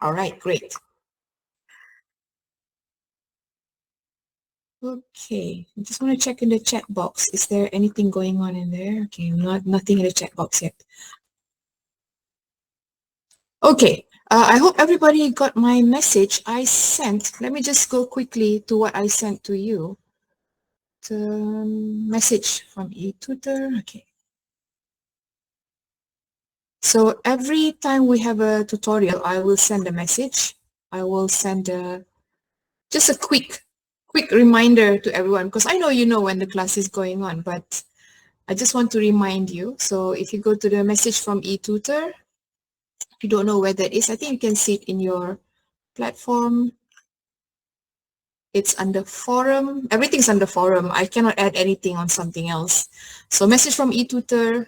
All right, great. Okay, I just want to check in the chat box. Is there anything going on in there? Okay, nothing in the chat box yet. Okay, I hope everybody got my message I sent. Let me just go quickly to what I sent to you. The message from eTutor. Okay. So every time we have a tutorial, I will send a message. I will send just a quick reminder to everyone, because I know you know when the class is going on, but I just want to remind you. So if you go to the message from eTutor, if you don't know where that is, I think you can see it in your platform. It's under forum. Everything's under forum. I cannot add anything on something else. So message from eTutor,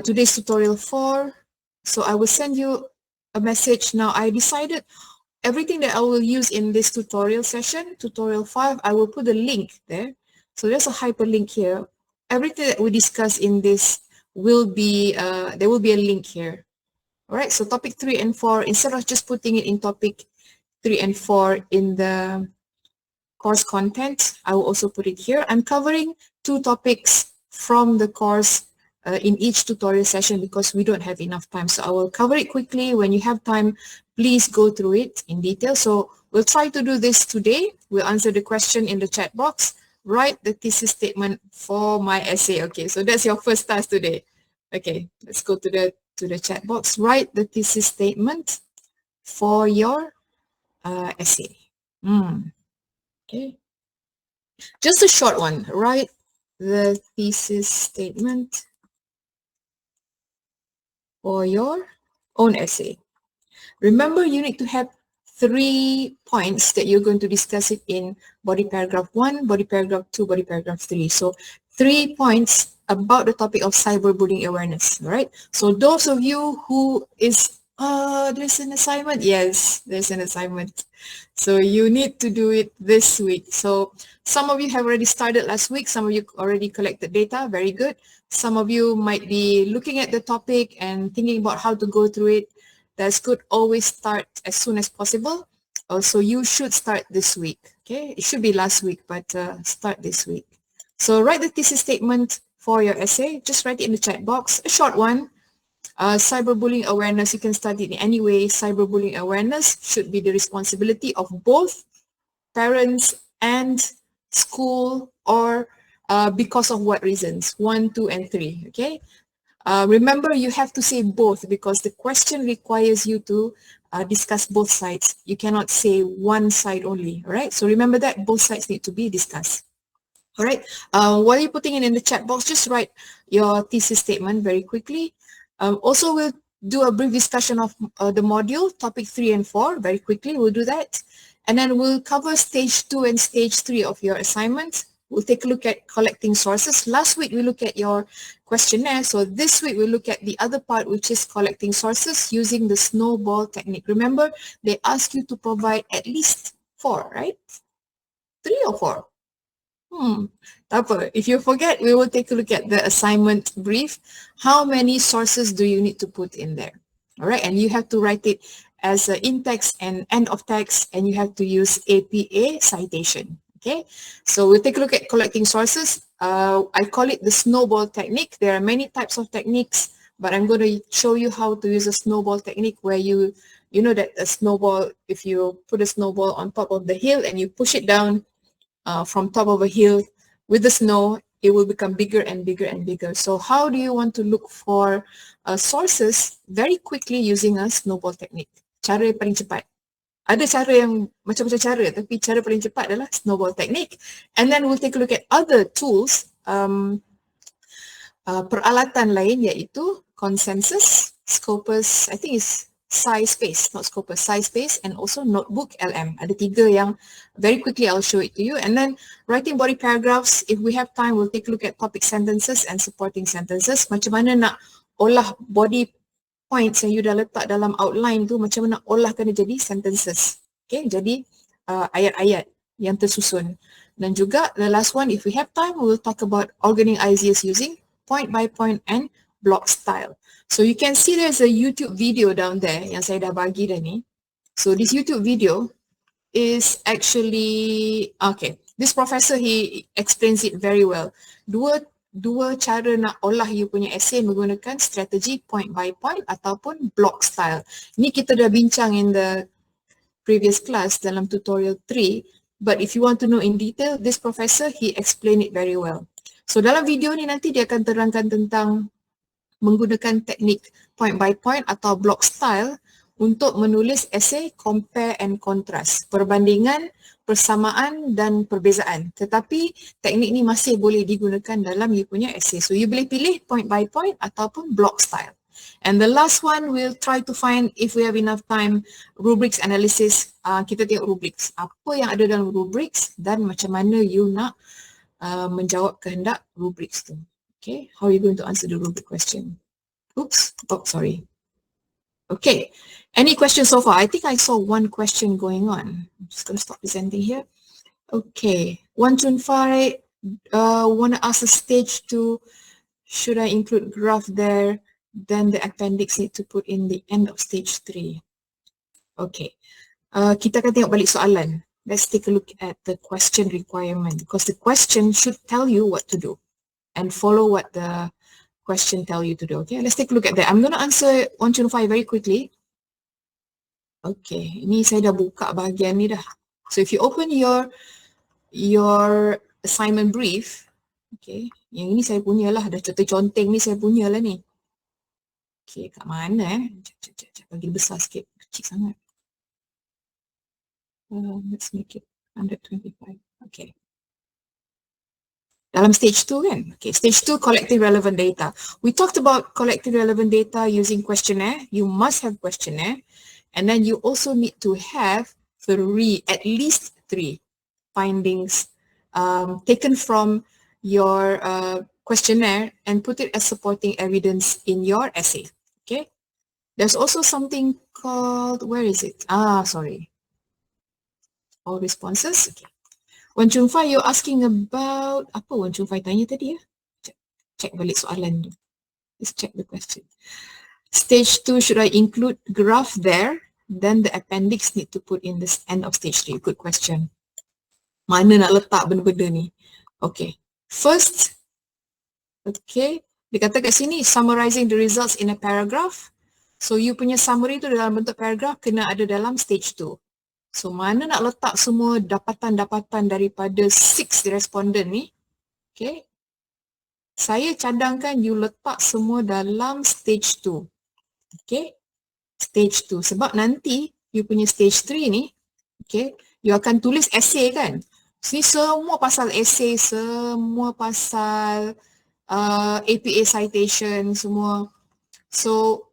today's tutorial 4. So I will send you a message. Now I decided everything that I will use in this tutorial session, tutorial 5, I will put a link there. So there's a hyperlink here. Everything that we discuss in this will be, there will be a link here. All right, so topic 3 and 4, instead of just putting it in topic 3 and 4 in the course content, I will also put it here. I'm covering 2 topics from the course in each tutorial session because we don't have enough time. So I will cover it quickly. When you have time, please go through it in detail. So we'll try to do this today. We'll answer the question in the chat box. Write the thesis statement for my essay. Okay, so that's your first task today. Okay, let's go to the chat box. Write the thesis statement for your essay. Okay, just a short one. Write the thesis statement for your own essay. Remember, you need to have 3 points that you're going to discuss it in body paragraph 1, body paragraph 2, body paragraph 3. So 3 points about the topic of cyberbullying awareness, right? So those of you who is, there's an assignment. Yes, there's an assignment. So you need to do it this week. So some of you have already started last week. Some of you already collected data. Very good. Some of you might be looking at the topic and thinking about how to go through it. That's good. Always start as soon as possible. So you should start this week. Okay, it should be last week, but start this week. So write the thesis statement for your essay. Just write it in the chat box, a short one. Cyberbullying awareness, you can study it in any way. Cyberbullying awareness should be the responsibility of both parents and school, or because of what reasons? 1, 2, and 3. Okay. Remember, you have to say both because the question requires you to discuss both sides. You cannot say one side only, all right? So remember that both sides need to be discussed. All right, while you're putting it in the chat box, just write your thesis statement very quickly. Also, we'll do a brief discussion of the module, topic 3 and 4, very quickly. We'll do that. And then we'll cover stage 2 and stage 3 of your assignment. We'll take a look at collecting sources. Last week, we looked at your questionnaire. So this week, we'll look at the other part, which is collecting sources using the snowball technique. Remember, they ask you to provide at least 4, right? 3 or 4? Tak apa. If you forget, we will take a look at the assignment brief. How many sources do you need to put in there? All right, and you have to write it as in text and end of text, and you have to use APA citation. Okay, so we'll take a look at collecting sources. I call it the snowball technique. There are many types of techniques, but I'm going to show you how to use a snowball technique where you know that a snowball, if you put a snowball on top of the hill and you push it down from top of a hill with the snow, it will become bigger and bigger and bigger. So how do you want to look for sources very quickly using a snowball technique? Cara yang paling cepat. Ada cara yang macam-macam cara, tapi cara paling cepat adalah snowball technique. And then we'll take a look at other tools, peralatan lain, iaitu consensus, Scopus, I think it's SciSpace, not Scopus, SciSpace, and also Notebook LM. Ada 3 yang very quickly I'll show it to you. And then writing body paragraphs, if we have time, we'll take a look at topic sentences and supporting sentences. Macam mana nak olah body points yang you dah letak dalam outline tu, macam mana olah kena jadi sentences. Okay, jadi ayat-ayat yang tersusun. Dan juga the last one, if we have time, we'll talk about organizing ideas using point by point and block style. So you can see there's a YouTube video down there yang saya dah bagi dah ni. So this YouTube video is actually, okay, this professor, he explains it very well. Dua cara nak olah you punya essay menggunakan strategi point by point ataupun block style. Ni kita dah bincang in the previous class dalam tutorial 3, but if you want to know in detail, this professor, he explained it very well. So dalam video ni nanti dia akan terangkan tentang menggunakan teknik point by point atau block style untuk menulis essay compare and contrast, perbandingan, persamaan dan perbezaan. Tetapi teknik ni masih boleh digunakan dalam you punya essay. So you boleh pilih point by point ataupun block style. And the last one, we'll try to find, if we have enough time, rubrics analysis. Kita tengok rubrics. Apa yang ada dalam rubrics dan macam mana you nak menjawab kehendak rubrics tu. Okay, how are you going to answer the rubric question? Oops, oh sorry. Okay, any questions so far? I think I saw one question going on. I'm just going to stop presenting here. Okay, 1 to 5, want to ask a stage 2, should I include graph there? Then the appendix need to put in the end of stage 3. Okay, kita akan tengok balik soalan. Let's take a look at the question requirement, because the question should tell you what to do and follow what the question tell you to do. Okay, let's take a look at that. I'm going to answer 1 to 5 very quickly. Okay, ini saya dah buka bahagian ni dah. So if you open your assignment brief, okay, yang ini saya punya lah, dah contoh-conteng ni saya punya lah ni. Okay, kat mana Sekejap, bagi besar sikit, kecil sangat. Let's make it 125. Okay. Dalam stage 2 kan? Okay, stage 2, collecting relevant data. We talked about collecting relevant data using questionnaire. You must have questionnaire. And then you also need to have at least three findings taken from your questionnaire and put it as supporting evidence in your essay. Okay. There's also something called, where is it? Sorry. All responses. Okay. Wan Chun Fai, you're asking about, apa Wan Chun Fai tanya tadi ya? Check balik soalan tu. Let's check the question. Stage 2, should I include graph there? Then the appendix need to put in this end of stage 3. Good question. Mana nak letak benda-benda ni? Okay. First, okay, dia kata kat sini, summarizing the results in a paragraph. So you punya summary tu dalam bentuk paragraph kena ada dalam stage 2. So mana nak letak semua dapatan-dapatan daripada 6 responden ni? Okay. Saya cadangkan you letak semua dalam stage 2. Okay. Stage 2. Sebab nanti you punya stage 3 ni, okay, you akan tulis essay kan? Ni semua pasal essay, semua pasal APA citation, semua. So,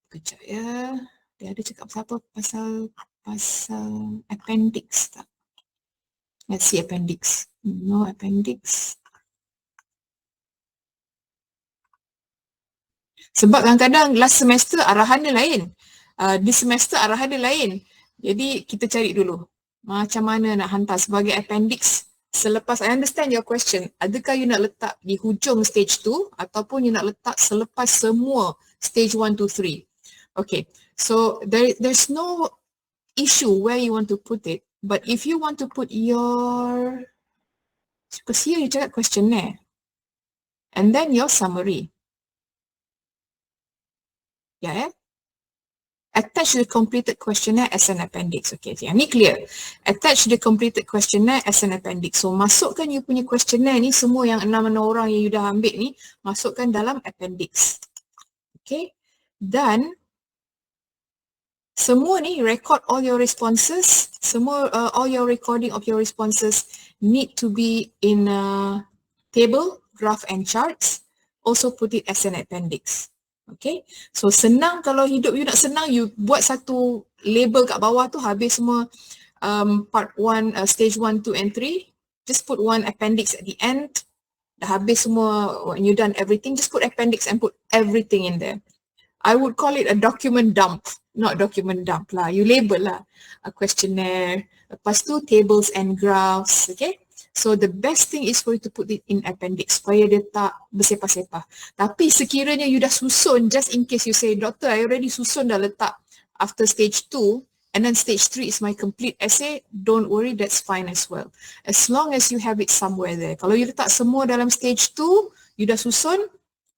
kejap ya. Dia ada cakap pasal appendix tak? Let's see appendix. No appendix. Sebab kadang-kadang last semester arahan dia lain. Di semester arahan dia lain. Jadi kita cari dulu macam mana nak hantar sebagai appendix selepas. I understand your question. Adakah you nak letak di hujung stage 2 ataupun you nak letak selepas semua stage 1 to 3? Okay. So there's no issue where you want to put it, but if you want to put your, because here you cakap questionnaire and then your summary, yeah, attach the completed questionnaire as an appendix. Okay, yang ni clear. Attach the completed questionnaire as an appendix. So masukkan you punya questionnaire ni, semua yang 6 orang yang you dah ambil ni, masukkan dalam appendix. Okay, dan semua ni record all your responses, semua all your recording of your responses need to be in a table, graph and charts. Also put it as an appendix. Okay, so senang kalau hidup you nak senang, you buat satu label kat bawah tu, habis semua part 1, stage 1, 2 and 3. Just put one appendix at the end. Dah habis semua, when you done everything, just put appendix and put everything in there. I would call it a document dump. Not document dump lah, you label lah. A questionnaire, lepas tu tables and graphs, okay? So the best thing is for you to put it in appendix supaya dia tak bersepah-sepah. Tapi sekiranya you dah susun, just in case you say, Doctor, I already susun dah letak after stage 2, and then stage 3 is my complete essay, don't worry, that's fine as well. As long as you have it somewhere there. Kalau you letak semua dalam stage 2, you dah susun,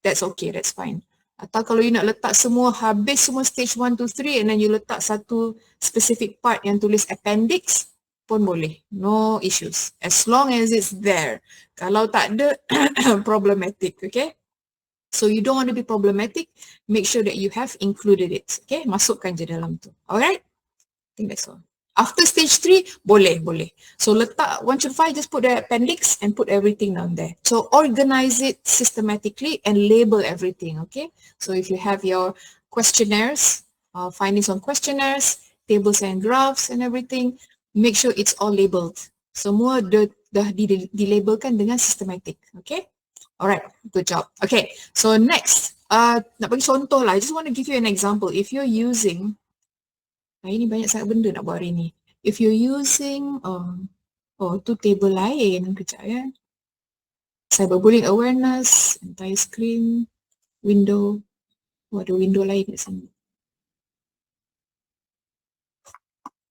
that's okay, that's fine. Atau kalau you nak letak semua, habis semua stage 1, 2, 3 and then you letak satu specific part yang tulis appendix, pun boleh. No issues. As long as it's there. Kalau tak ada, problematic, okay? So you don't want to be problematic, make sure that you have included it. Okay, masukkan je dalam tu. Alright? I think that's all. After stage 3, boleh. So letak 1 to 5, just put the appendix and put everything down there. So organize it systematically and label everything, okay? So if you have your questionnaires, findings on questionnaires, tables and graphs and everything, make sure it's all labeled. Semua dah dilabelkan dengan systematic, okay? Alright, good job. Okay, so next, nak bagi contoh lah. I just want to give you an example. If you're using, ini banyak sangat benda nak buat hari ni. If you're using, tu table lain, kejap ya. Cyberbullying awareness, entire screen, window, ada window lain kat sini.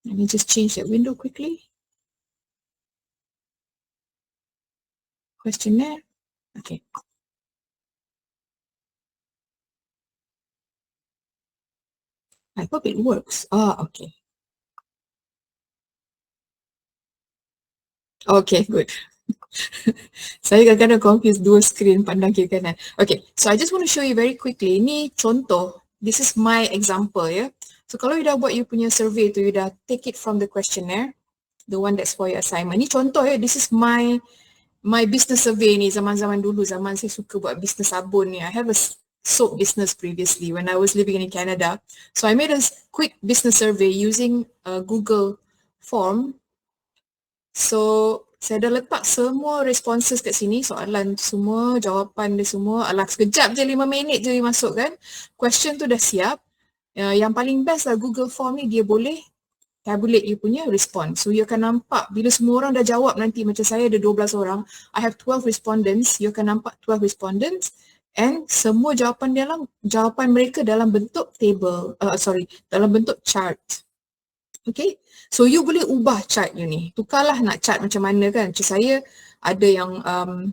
Let me just change that window quickly. Questionnaire. Okay. I hope it works. Okay. Okay, good. Saya kadang-kadang confuse dua screen pandang kiri kanan. Okay, so I just want to show you very quickly. Ini contoh. This is my example, ya. So kalau you dah buat you punya survey tu, you dah take it from the questionnaire, the one that's for your assignment. Ini contoh ya. This is my business survey ni zaman-zaman dulu, zaman saya suka buat business sabun ni. I have a soap business previously when I was living in Canada. So I made a quick business survey using a Google form. So saya dah letak semua responses kat sini, soalan semua, jawapan dia semua. Alah, sekejap je, 5 minit je dia masuk kan. Question tu dah siap. Yang paling best lah Google form ni, dia boleh tabulate you punya response. So you akan nampak bila semua orang dah jawab nanti, macam saya ada 12 orang, I have 12 respondents, you akan nampak 12 respondents and semua jawapan mereka dalam bentuk table, dalam bentuk chart. Okay, so you boleh ubah chart you ni. Tukarlah nak chart macam mana kan. Macam saya ada yang,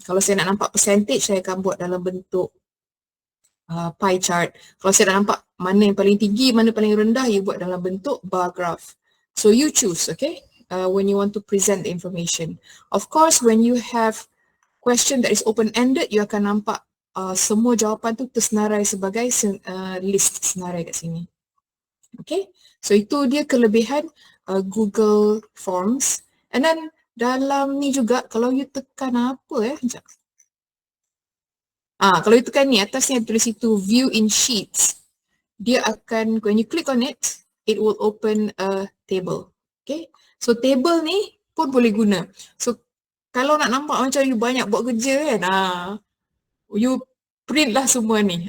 kalau saya nak nampak percentage, saya akan buat dalam bentuk pie chart. Kalau saya nak nampak mana yang paling tinggi, mana paling rendah, you buat dalam bentuk bar graph. So you choose, okay, when you want to present the information. Of course, when you have question that is open-ended, you akan nampak semua jawapan tu tersenarai sebagai list senarai kat sini. Okay, so itu dia kelebihan Google Forms. And then dalam ni juga, kalau you tekan apa sekejap. Kalau you tekan ni, atasnya tulis itu view in sheets. Dia akan, when you click on it, it will open a table. Okay, so table ni pun boleh guna. So kalau nak nampak macam you banyak buat kerja kan, you print lah semua ni.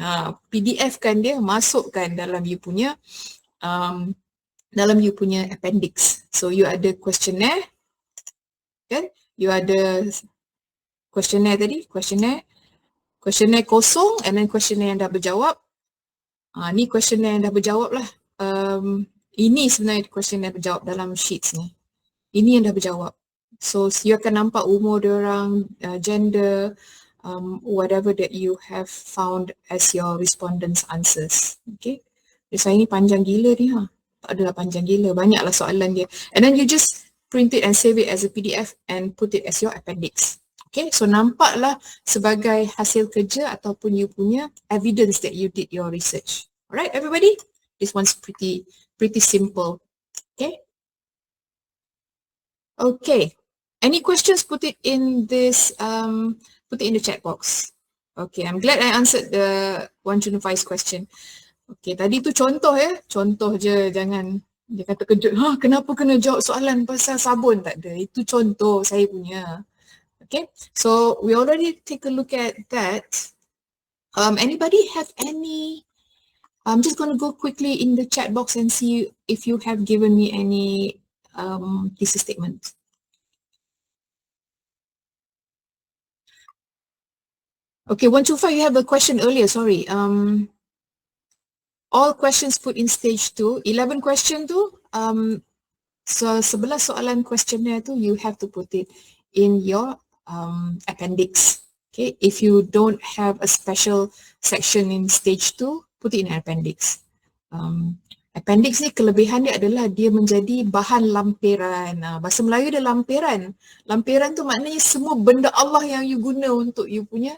PDF kan dia, masukkan dalam you punya appendix. So you ada questionnaire, kan? You ada questionnaire tadi, questionnaire kosong and then questionnaire yang dah berjawab. Ni questionnaire yang dah berjawab lah. Ini sebenarnya questionnaire berjawab dalam sheets ni. Ini yang dah berjawab. So you akan nampak umur diorang, gender, whatever that you have found as your respondents' answers. Okay. Saya ni panjang gila ni Tak adalah panjang gila, banyaklah soalan dia. And then you just print it and save it as a PDF and put it as your appendix. Okay, so nampaklah sebagai hasil kerja ataupun you punya evidence that you did your research. Alright, everybody? This one's pretty simple. Okay? Okay. Any questions? Put it in this, put it in the chat box. Okay, I'm glad I answered the 1 to 5 question. Okay, tadi tu contoh ya. Contoh je, jangan dia kata kejut. Kenapa kena jawab soalan pasal sabun? Tak ada. Itu contoh saya punya. Okay, so we already take a look at that. Anybody have any? I'm just going to go quickly in the chat box and see if you have given me any thesis statement. Okay, 125, you have a question earlier, sorry. All questions put in stage 2, 11 question tu, so sebelah soalan questionnaire tu, you have to put it in your appendix. Okay, if you don't have a special section in stage 2, put it in appendix. Appendix ni kelebihan dia adalah dia menjadi bahan lampiran. Bahasa Melayu dia lampiran. Lampiran tu maknanya semua benda Allah yang you guna untuk you punya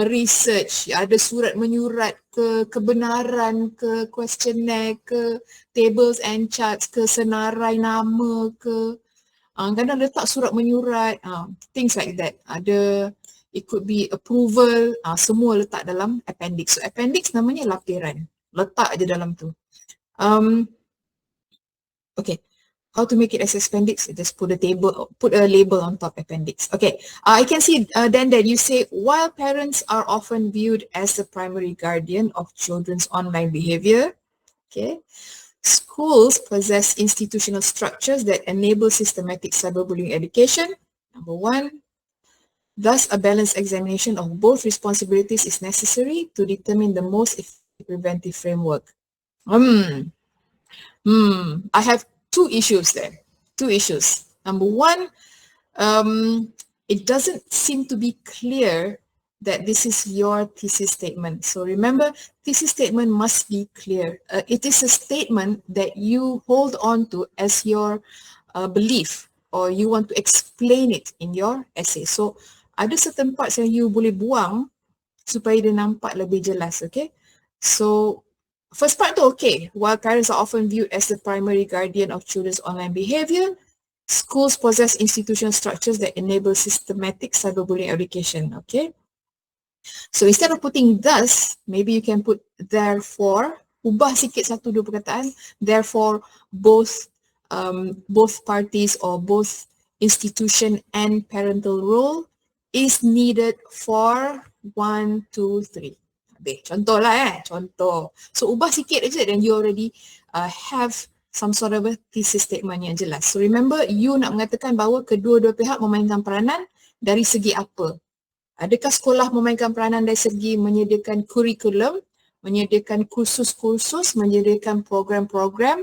research. Ada surat menyurat ke, kebenaran ke, questionnaire ke, tables and charts ke, senarai nama ke. Kadang letak surat menyurat, things like that. Ada, it could be approval, semua letak dalam appendix. So appendix namanya lampiran. Letak je dalam tu. Okay, how to make it as appendix? Just put a label on top appendix. Okay, I can see then that you say, while parents are often viewed as the primary guardian of children's online behavior, okay, schools possess institutional structures that enable systematic cyberbullying education. Number 1, thus a balanced examination of both responsibilities is necessary to determine the most effective preventive framework. I have 2 issues there. 2 issues. Number 1, it doesn't seem to be clear that this is your thesis statement. So remember, thesis statement must be clear. It is a statement that you hold on to as your belief, or you want to explain it in your essay. So ada certain parts yang you boleh buang supaya dia nampak lebih jelas, okay? So first part tu okay. While parents are often viewed as the primary guardian of children's online behavior, schools possess institutional structures that enable systematic cyberbullying education, okay? So instead of putting thus, maybe you can put therefore, ubah sikit 1-2 perkataan, therefore both parties or both institution and parental role is needed for 1, 2, 3. Contoh lah contoh. So ubah sikit aja, then you already have some sort of a thesis statement yang jelas. So remember, you nak mengatakan bahawa kedua-dua pihak memainkan peranan dari segi apa? Adakah sekolah memainkan peranan dari segi menyediakan kurikulum, menyediakan kursus-kursus, menyediakan program-program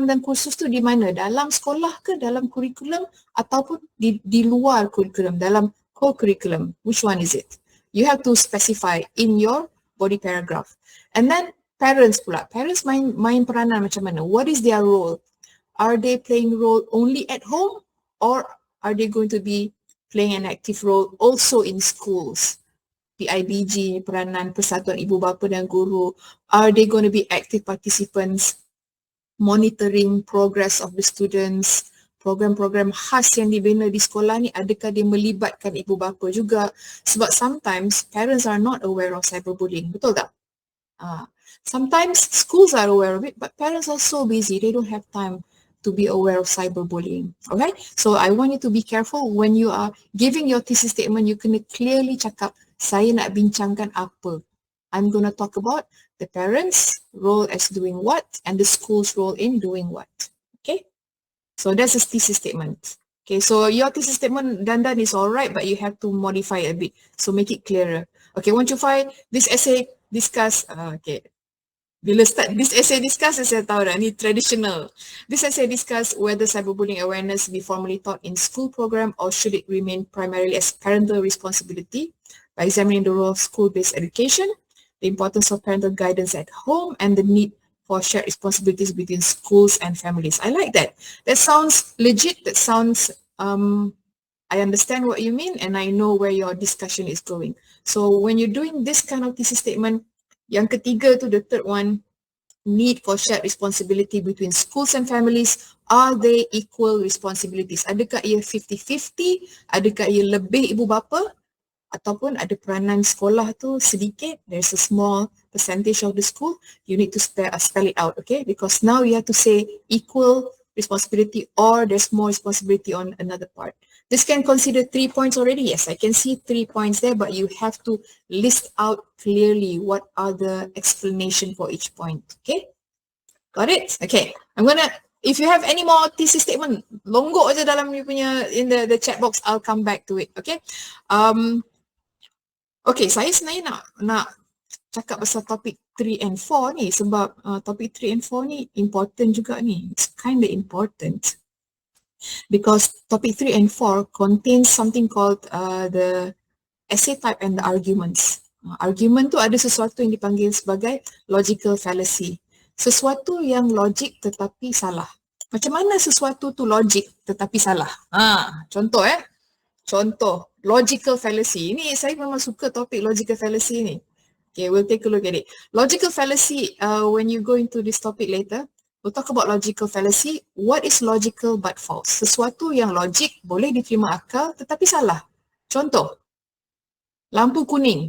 dan kursus tu di mana? Dalam sekolah ke, dalam kurikulum, ataupun di luar kurikulum, dalam co-curriculum? Which one is it? You have to specify in your body paragraph. And then parents pula. Parents main peranan macam mana? What is their role? Are they playing role only at home, or are they going to be playing an active role also in schools? PIBG, peranan Persatuan Ibu Bapa dan Guru. Are they going to be active participants, monitoring progress of the students? Program-program khas yang dibina di sekolah ni, adakah dia melibatkan ibu bapa juga? Sebab sometimes parents are not aware of cyberbullying, betul tak? Sometimes schools are aware of it, but parents are so busy, they don't have time to be aware of cyberbullying. Alright? So I want you to be careful when you are giving your thesis statement, you kena clearly cakap, saya nak bincangkan apa. I'm going to talk about the parents' role as doing what and the school's role in doing what. Okay? So that's a thesis statement. Okay, so your thesis statement done is alright, but you have to modify a bit. So make it clearer. Okay, 1, 2, 5, this essay discuss, okay. Bila start this essay discuss, saya tahu dah, ni traditional. This essay discuss whether cyberbullying awareness be formally taught in school program or should it remain primarily as parental responsibility by examining the role of school-based education, the importance of parental guidance at home, and the need for shared responsibilities between schools and families. I like that. That sounds legit. That sounds, I understand what you mean and I know where your discussion is going. So when you're doing this kind of thesis statement, yang ketiga tu, the third one, need for shared responsibility between schools and families, are they equal responsibilities? Adakah ia 50-50? Adakah ia lebih ibu bapa? Ataupun ada peranan sekolah tu sedikit, there's a small percentage of the school, you need to spell it out, okay? Because now you have to say equal responsibility or there's more responsibility on another part. This can consider 3 points already. Yes, I can see 3 points there, but you have to list out clearly what are the explanation for each point, okay? Got it? Okay, I'm gonna, if you have any more thesis statement, longgok aja dalam you punya, in the chat box, I'll come back to it, okay? Okay, saya sebenarnya nak cakap pasal topik 3 and 4 ni sebab topik 3 and 4 ni important juga ni. It's kind of important because topic 3 and 4 contains something called the essay type and the arguments. Argument tu ada sesuatu yang dipanggil sebagai logical fallacy. Sesuatu yang logik tetapi salah. Macam mana sesuatu tu logik tetapi salah? Contoh Contoh, logical fallacy. Ini saya memang suka topik logical fallacy ni. Okay, we'll take a look at it. Logical fallacy, when you go into this topic later, we'll talk about logical fallacy. What is logical but false? Sesuatu yang logik boleh diterima akal tetapi salah. Contoh, lampu kuning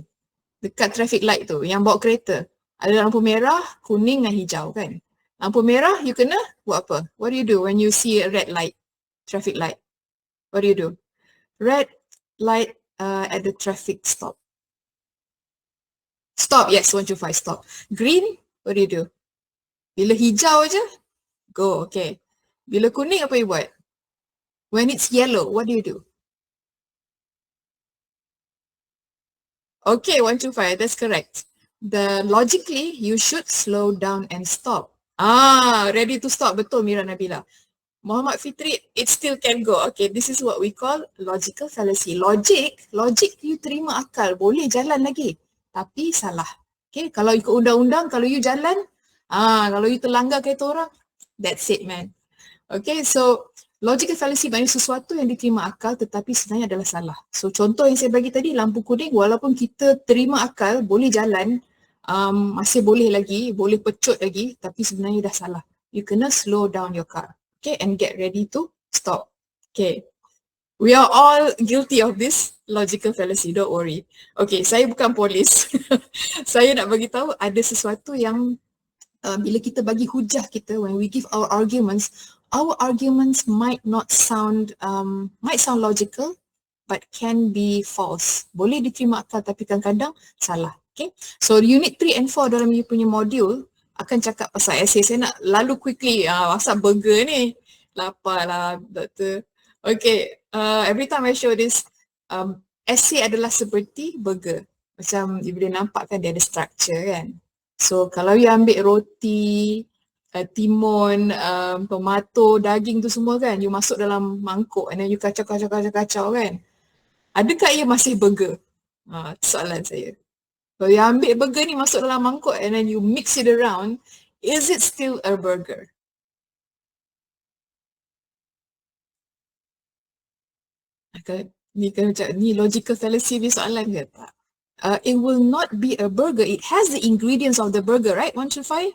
dekat traffic light tu yang bawa kereta. Ada lampu merah, kuning dan hijau kan. Lampu merah, you kena buat apa? What do you do when you see a red light, traffic light? What do you do? Red light at the traffic stop. Stop, yes, 1, 2, 5, stop. Green, what do you do? Bila hijau aja, go, okay. Bila kuning, apa you buat? When it's yellow, what do you do? Okay, 1, 2, 5, that's correct. Logically, you should slow down and stop. Ready to stop, betul Mira Nabila. Muhammad Fitri, it still can go. Okay, this is what we call logical fallacy. Logic you terima akal, boleh jalan lagi. Tapi salah. Okay, kalau ikut undang-undang, kalau you jalan, kalau you terlanggar kereta orang, that's it man. Okay, so logical fallacy maknanya sesuatu yang diterima akal tetapi sebenarnya adalah salah. So contoh yang saya bagi tadi, lampu kuning walaupun kita terima akal, boleh jalan, masih boleh lagi, boleh pecut lagi, tapi sebenarnya dah salah. You kena slow down your car. Okay, and get ready to stop. Okay, we are all guilty of this logical fallacy, don't worry. Okay, saya bukan polis. Saya nak bagi tahu ada sesuatu yang bila kita bagi hujah kita, when we give our arguments might not sound logical, but can be false. Boleh diterima akal tapi kadang-kadang salah. Okay, so unit 3 and 4 dalam you punya modul akan cakap pasal essay. Saya nak lalu quickly pasal burger ni. Lapar lah doktor. Okay, every time I show this, essay adalah seperti burger. Macam you boleh nampak kan dia ada structure kan. So kalau you ambil roti, timun, tomato, daging tu semua kan, you masuk dalam mangkuk and then you kacau kan. Adakah ia masih burger? Soalan saya. Kalau you ambil burger ni masuk dalam mangkuk and then you mix it around, is it still a burger? Ni logical fallacy ni soalan ke tak? It will not be a burger. It has the ingredients of the burger, right? 1, 2, 5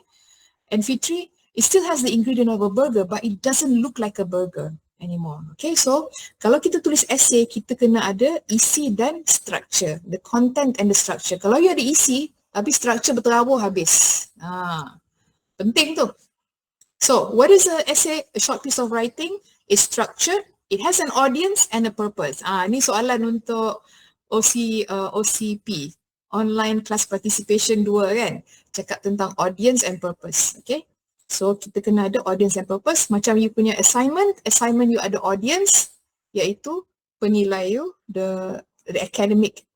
and Fitri, it still has the ingredient of a burger, but it doesn't look like a burger anymore. Okay, so kalau kita tulis essay, kita kena ada isi dan structure, the content and the structure. Kalau you ada isi, tapi structure berterabur habis. Penting tu. So, what is an essay? A short piece of writing is structured. It has an audience and a purpose. Ni soalan untuk OCP, Online Class Participation 2 kan. Cakap tentang audience and purpose. Okay. So kita kena ada audience and purpose. Macam you punya assignment you ada audience, iaitu penilai you, the academic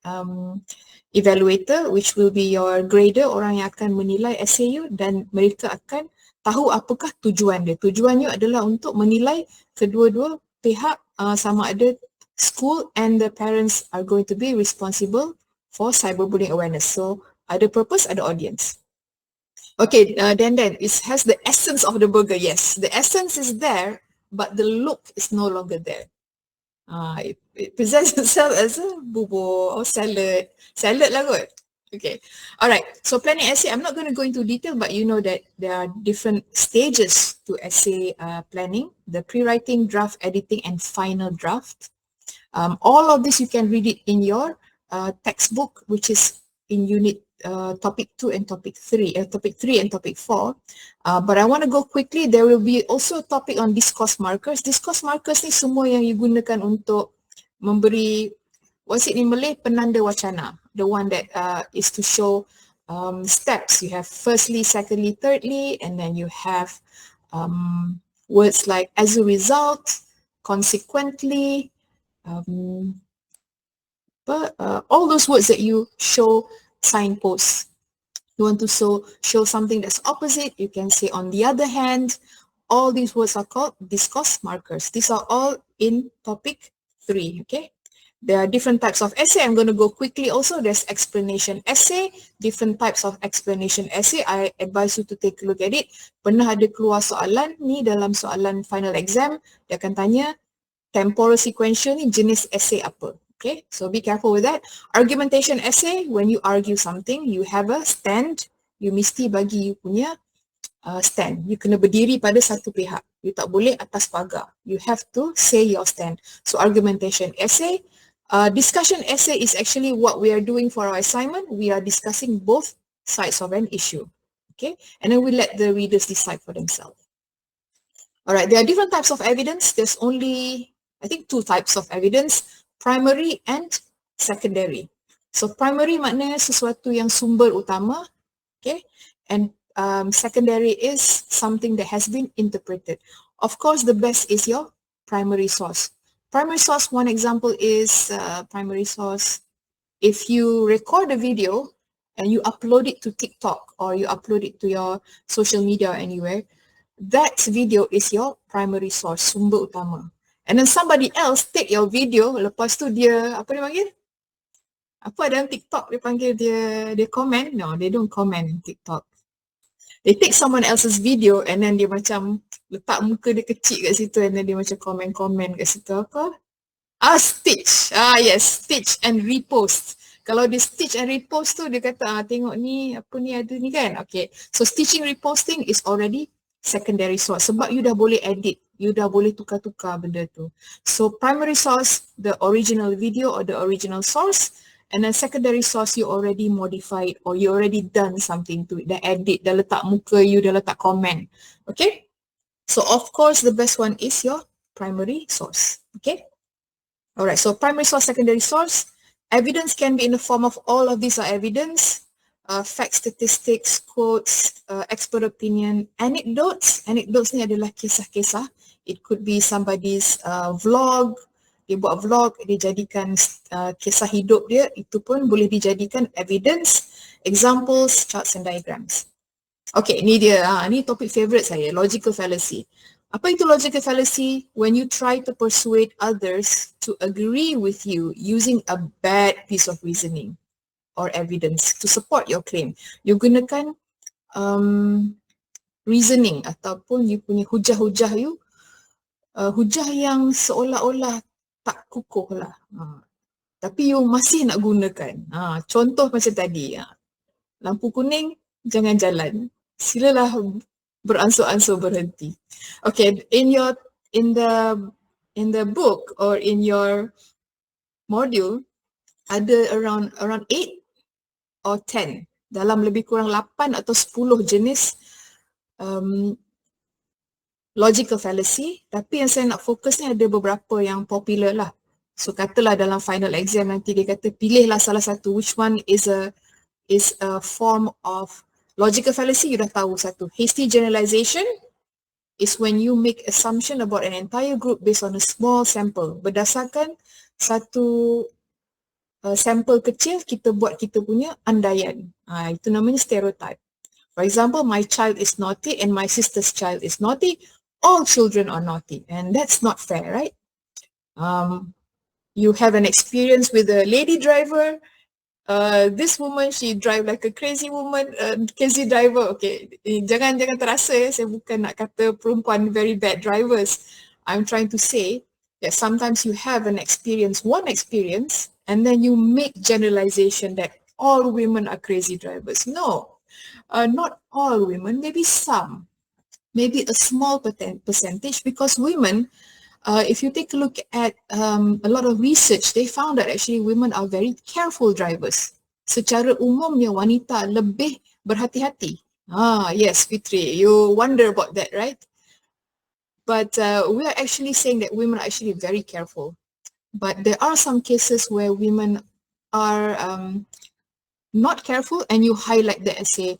evaluator, which will be your grader, orang yang akan menilai essay you, dan mereka akan tahu apakah tujuan dia. Tujuannya adalah untuk menilai kedua-dua pihak, sama ada school and the parents are going to be responsible for cyberbullying awareness. So ada purpose, ada audience. Okay, then it has the essence of the burger. Yes, the essence is there, but the look is no longer there. It presents itself as a bubur or salad lah kot. Okay, alright, so planning essay, I'm not going to go into detail, but you know that there are different stages to essay planning: the pre-writing, draft, editing, and final draft. All of this you can read it in your textbook, which is in unit topic 2 and topic 3 and topic 4. But I want to go quickly. There will be also a topic on discourse markers. Discourse markers ni semua yang you gunakan untuk memberi, what's it in Malay, penanda wacana. The one that is to show steps. You have firstly, secondly, thirdly, and then you have words like as a result, consequently, all those words that you show signposts. You want to show something that's opposite, you can say on the other hand. All these words are called discourse markers. These are all in topic 3, okay? There are different types of essay. I'm going to go quickly also. There's explanation essay, different types of explanation essay. I advise you to take a look at it. Pernah ada keluar soalan ni dalam soalan final exam. Dia akan tanya, temporal sequential ni jenis essay apa? Okay, so be careful with that. Argumentation essay, when you argue something, you have a stand. You mesti bagi you punya stand. You kena berdiri pada satu pihak. You tak boleh atas pagar. You have to say your stand. So argumentation essay. Discussion essay is actually what we are doing for our assignment. We are discussing both sides of an issue. Okay, and then we let the readers decide for themselves. Alright, there are different types of evidence. There's only, I think, 2 types of evidence, primary and secondary. So primary maknanya sesuatu yang sumber utama, okay, and secondary is something that has been interpreted. Of course, the best is your primary source. Primary source, one example is primary source. If you record a video and you upload it to TikTok or you upload it to your social media or anywhere, that video is your primary source, sumber utama. And then somebody else take your video, lepas tu dia, apa dia panggil? Apa dalam TikTok dia panggil dia comment? No, they don't comment in TikTok. They take someone else's video and then dia macam letak muka dia kecil kat situ and then dia macam komen kat situ apa? Stitch. Yes, stitch and repost. Kalau dia stitch and repost tu dia kata tengok ni apa ni ada ni kan. Okay. So stitching reposting is already secondary source sebab you dah boleh edit, you dah boleh tukar-tukar benda tu. So primary source, the original video or the original source, and then secondary source you already modified or you already done something to it, dah edit, dah letak muka you, dah letak comment. Okay? So of course the best one is your primary source. Okay? Alright, so primary source, secondary source. Evidence can be in the form of all of these are evidence. Facts, statistics, quotes, expert opinion, anecdotes. Anecdotes ni adalah kisah-kisah. It could be somebody's vlog. Dia buat vlog, dia jadikan kisah hidup dia. Itu pun boleh dijadikan evidence. Examples, charts and diagrams. Okay, ni dia. Ni topik favorite saya, logical fallacy. Apa itu logical fallacy? When you try to persuade others to agree with you using a bad piece of reasoning or evidence to support your claim. You gunakan reasoning ataupun you punya hujah-hujah you, hujah yang seolah-olah tak kukuh lah. Tapi you masih nak gunakan. Contoh macam tadi, lampu kuning jangan jalan. Silalah beransur-ansur berhenti. Okay, in the book or in your module ada around 8 or 10, dalam lebih kurang 8 atau 10 jenis logical fallacy, tapi yang saya nak fokus ni ada beberapa yang popular lah. So katalah dalam final exam nanti dia kata pilihlah salah satu, which one is a form of logical fallacy. You dah tahu satu. Hasty generalization is when you make assumption about an entire group based on a small sample. Berdasarkan satu sampel kecil, kita buat kita punya andaian. Itu namanya stereotype. For example, my child is naughty and my sister's child is naughty. All children are naughty, and that's not fair, right? You have an experience with a lady driver. This woman, she drive like a crazy woman, crazy driver. Okay, jangan terasa saya bukan nak kata perempuan very bad drivers. I'm trying to say that sometimes you have an experience, one experience, and then you make generalization that all women are crazy drivers. No, not all women, maybe some, maybe a small percentage, because women, if you take a look at a lot of research, they found that actually women are very careful drivers. Secara umumnya wanita lebih berhati-hati. Yes, Fitri, you wonder about that, right? But we are actually saying that women are actually very careful. But there are some cases where women are not careful, and you highlight that and say,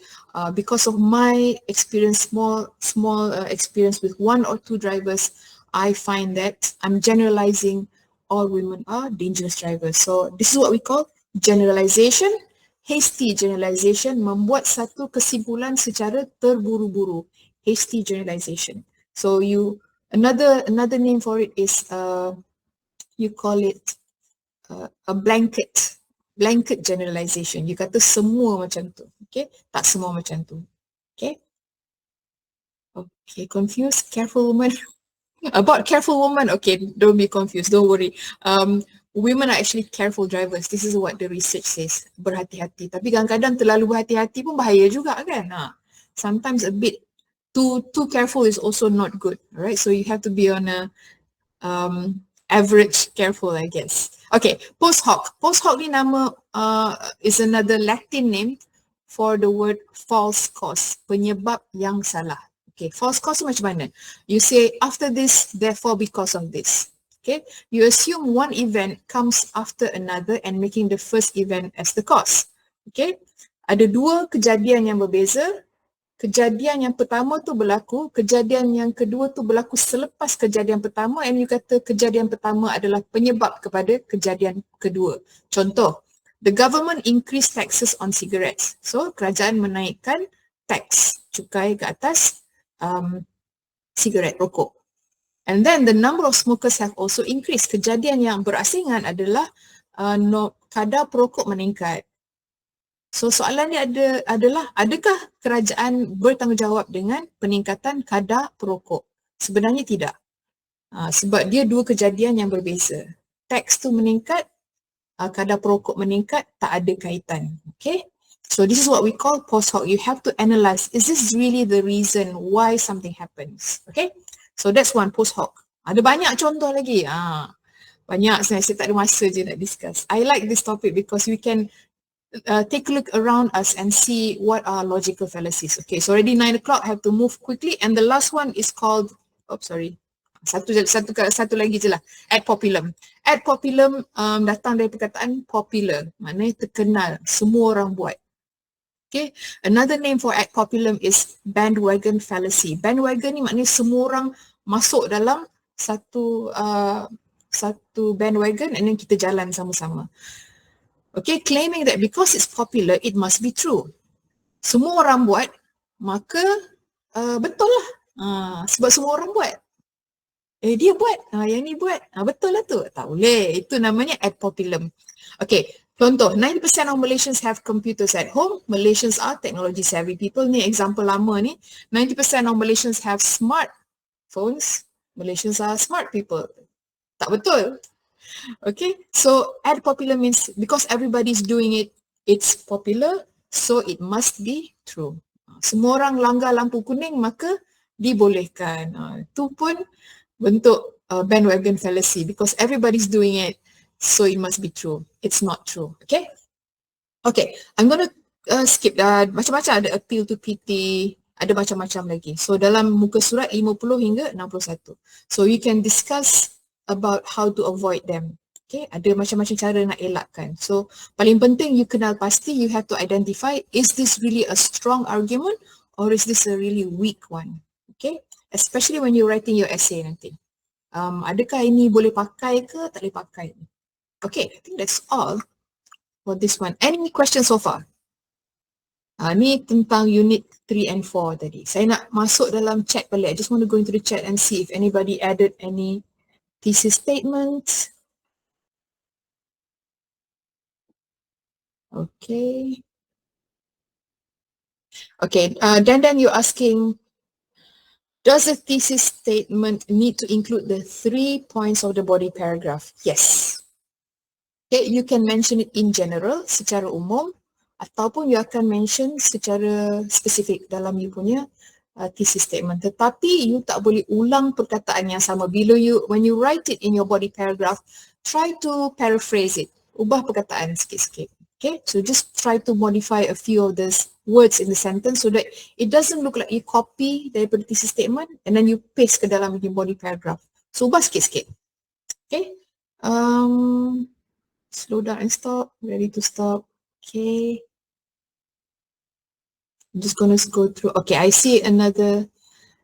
because of my experience, small experience with 1 or 2 drivers, I find that I'm generalizing all women are dangerous drivers. So this is what we call generalization. Hasty generalization, membuat satu kesimpulan secara terburu-buru. Hasty generalization. So another name for it is you call it a blanket generalization. You kata semua macam tu. Okay, tak semua macam tu. Okay. Okay, confused? Careful woman. About careful woman, okay, don't be confused, don't worry. Women are actually careful drivers. This is what the research says. Berhati-hati. Tapi kadang-kadang terlalu berhati-hati pun bahaya juga kan. Sometimes a bit too careful is also not good. Right? So you have to be on a average careful, I guess. Okay, post hoc. Post hoc ni nama is another Latin name for the word false cause. Penyebab yang salah. Okay, false cause macam mana? You say after this, therefore because of this. Okay, you assume one event comes after another and making the first event as the cause. Okay, ada dua kejadian yang berbeza. Kejadian yang pertama tu berlaku, kejadian yang kedua tu berlaku selepas kejadian pertama, and you kata kejadian pertama adalah penyebab kepada kejadian kedua. Contoh, the government increased taxes on cigarettes. So, kerajaan menaikkan tax, cukai ke atas sigaret, rokok. And then the number of smokers have also increased. Kejadian yang berasingan adalah kadar perokok meningkat. So soalan ni adalah adakah kerajaan bertanggungjawab dengan peningkatan kadar perokok? Sebenarnya tidak. Sebab dia dua kejadian yang berbeza. Tax tu meningkat, kadar perokok meningkat, tak ada kaitan. Okay? So this is what we call post hoc. You have to analyze, is this really the reason why something happens? Okay? So that's one, post hoc. Ada banyak contoh lagi. Banyak saya tak ada masa je nak discuss. I like this topic because we can take a look around us and see what are logical fallacies. Okay, so already 9 o'clock, I have to move quickly. And the last one is called, satu lagi je lah, ad populum. Ad populum datang dari perkataan popular, maknanya terkenal, semua orang buat. Okay, another name for ad populum is bandwagon fallacy. Bandwagon ni maknanya semua orang masuk dalam satu bandwagon and then kita jalan sama-sama. Okay, claiming that because it's popular, it must be true. Semua orang buat, maka betul lah. Sebab semua orang buat. Dia buat, yang ni buat, betul lah tu. Tak boleh, itu namanya ad populum. Okay, contoh, 90% of Malaysians have computers at home. Malaysians are technology savvy people. Ni example lama ni. 90% of Malaysians have smartphones. Malaysians are smart people. Tak betul. Okay, so ad popular means because everybody's doing it, it's popular, so it must be true. Semua orang langgar lampu kuning, maka dibolehkan. Itu pun bentuk bandwagon fallacy because everybody's doing it, so it must be true. It's not true. Okay? Okay, I'm going to skip. Macam-macam ada appeal to pity, ada macam-macam lagi. So dalam muka surat 50 hingga 61. So you can discuss about how to avoid them. Okay, ada macam-macam cara nak elakkan. So paling penting you kenal pasti, you have to identify, is this really a strong argument or is this a really weak one? Okay, especially when you're writing your essay nanti. Adakah ini boleh pakai ke tak boleh pakai? Okay, I think that's all for this one. Any questions so far? Ni tentang unit 3 and 4 tadi. Saya nak masuk dalam chat balik. I just want to go into the chat and see if anybody added any thesis statements. Okay. Okay, then you're asking, does the thesis statement need to include the 3 points of the body paragraph? Yes. Okay, you can mention it in general, secara umum, ataupun you akan mention secara spesifik dalam you punya thesis statement. Tetapi you tak boleh ulang perkataan yang sama. When you write it in your body paragraph, try to paraphrase it. Ubah perkataan sikit-sikit. Okay, so just try to modify a few of those words in the sentence so that it doesn't look like you copy daripada thesis statement and then you paste ke dalam your body paragraph. So ubah sikit-sikit. Okay, slow down and stop, ready to stop. Okay, I'm just going to go through. Okay, I see another.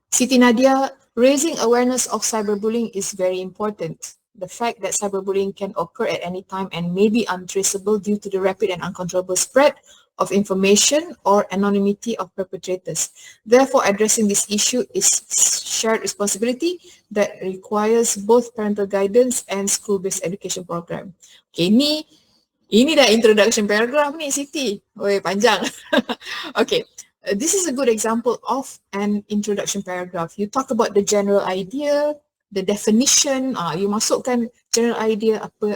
Siti Nadia, raising awareness of cyberbullying is very important. The fact that cyberbullying can occur at any time and may be untraceable due to the rapid and uncontrollable spread of information or anonymity of perpetrators. Therefore, addressing this issue is shared responsibility that requires both parental guidance and school-based education program. Okay, ini dah introduction paragraph ni, Siti. Oi, panjang. Okay, this is a good example of an introduction paragraph. You talk about the general idea, the definition, you masukkan general idea apa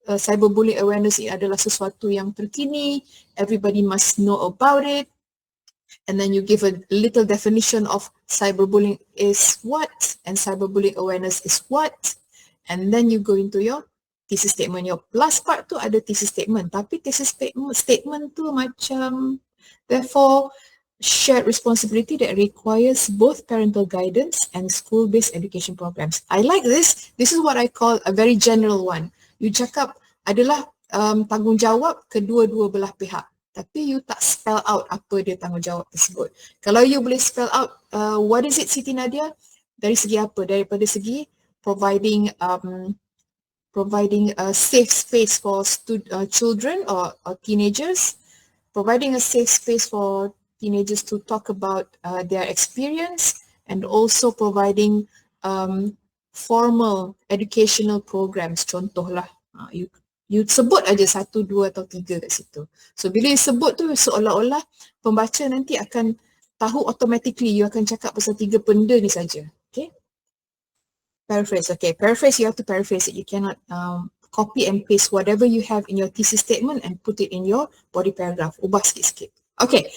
cyberbullying awareness ini adalah sesuatu yang terkini, everybody must know about it, and then you give a little definition of cyberbullying is what and cyberbullying awareness is what, and then you go into your thesis statement. Your last part tu ada thesis statement, tapi thesis statement tu macam, therefore shared responsibility that requires both parental guidance and school-based education programs. I like this. This is what I call a very general one. You cakap adalah tanggungjawab kedua-dua belah pihak, tapi you tak spell out apa dia tanggungjawab tersebut. Kalau you boleh spell out what is it, Siti Nadia? Dari segi apa? Daripada segi providing a safe space for children or teenagers, providing a safe space for teenagers to talk about their experience, and also providing formal educational programs. Contohlah, you sebut aja 1, 2 atau 3 kat situ. So bila you sebut tu seolah-olah pembaca nanti akan tahu automatically you akan cakap pasal 3 benda ni saja. Okay. Paraphrase, okay. Paraphrase, you have to paraphrase it. You cannot copy and paste whatever you have in your thesis statement and put it in your body paragraph. Ubah sikit-sikit. Okay,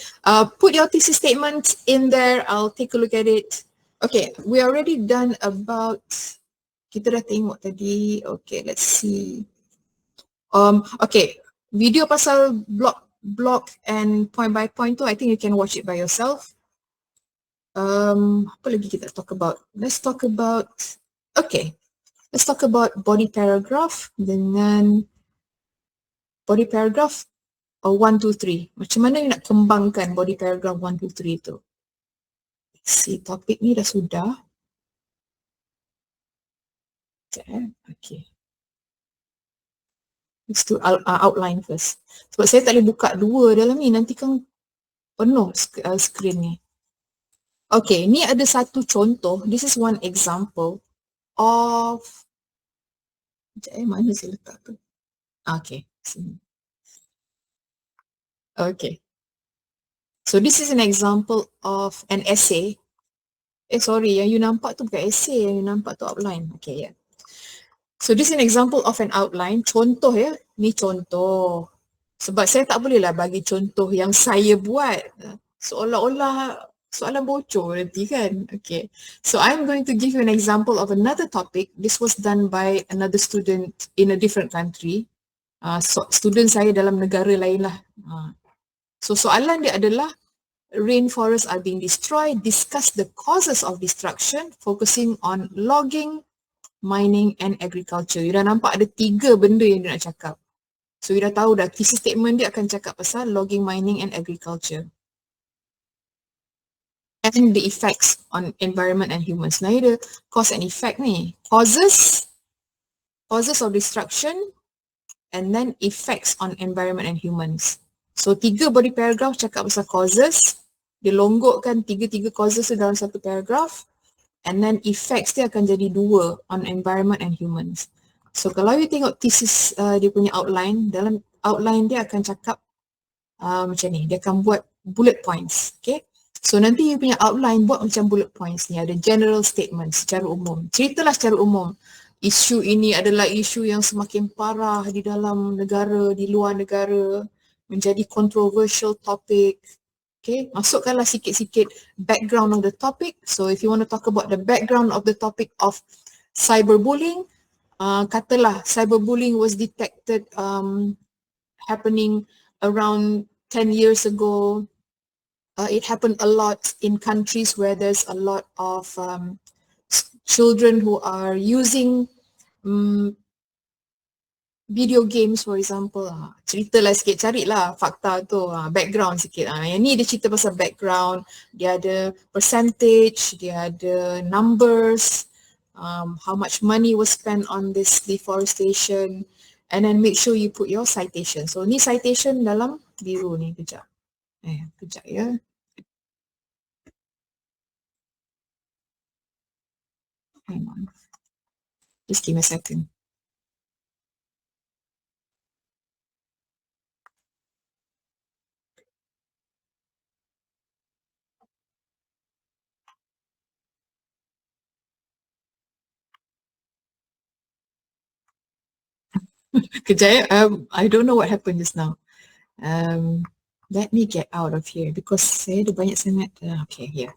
put your thesis statement in there. I'll take a look at it. Okay, we already done about, kita dah tengok tadi. Okay, let's see. Okay, video pasal block and point by point tu, I think you can watch it by yourself. Apa lagi kita talk about? Let's talk about, okay, let's talk about body paragraph dengan body paragraph 1, 2, 3. Macam mana you nak kembangkan body paragraph 1, 2, 3 tu? Si topik ni dah sudah. Okay. Let's do outline first. Sebab saya tak boleh buka 2 dalam ni, nanti kan penuh screen ni. Okay, ni ada satu contoh. This is one example of, mana saya letak tu? Okay, sini. Okay. So this is an example of an essay. Sorry, yang you nampak tu bukan essay, yang you nampak tu outline. Okay, yeah. So this is an example of an outline. Contoh ya, ni contoh. Sebab saya tak boleh lah bagi contoh yang saya buat. Seolah-olah soalan bocor nanti kan. Okay. So I'm going to give you an example of another topic. This was done by another student in a different country. Student saya dalam negara lain lah. So soalan dia adalah, rainforests are being destroyed. Discuss the causes of destruction, focusing on logging, mining and agriculture. You dah nampak ada 3 benda yang dia nak cakap. So you dah tahu dah, thesis statement dia akan cakap pasal logging, mining and agriculture. And the effects on environment and humans. Nah, ada cause and effect ni. Causes of destruction, and then effects on environment and humans. So 3 body paragraph cakap pasal causes. Dia longgokkan 3 causes dalam satu paragraph. And then effects dia akan jadi 2 on environment and humans. So kalau you tengok thesis dia punya outline, dalam outline dia akan cakap macam ni. Dia akan buat bullet points. Okay. So nanti you punya outline buat macam bullet points ni. Ada general statement secara umum. Ceritalah secara umum. Isu ini adalah isu yang semakin parah di dalam negara, di luar negara. Menjadi controversial topic. Okay, masukkanlah sikit-sikit background of the topic. So if you want to talk about the background of the topic of cyberbullying, katalah cyberbullying was detected happening around 10 years ago. It happened a lot in countries where there's a lot of children who are using video games, for example. Ceritalah sikit, carilah fakta tu, background sikit. Yang ni dia cerita pasal background, dia ada percentage, dia ada numbers, how much money was spent on this deforestation, and then make sure you put your citation. So ni citation dalam biru ni kejap. Kejap ya. Hang on. Just give me a second. Kejap ya. I don't know what happened just now. Let me get out of here because saya ada banyak sangat. Okay, here.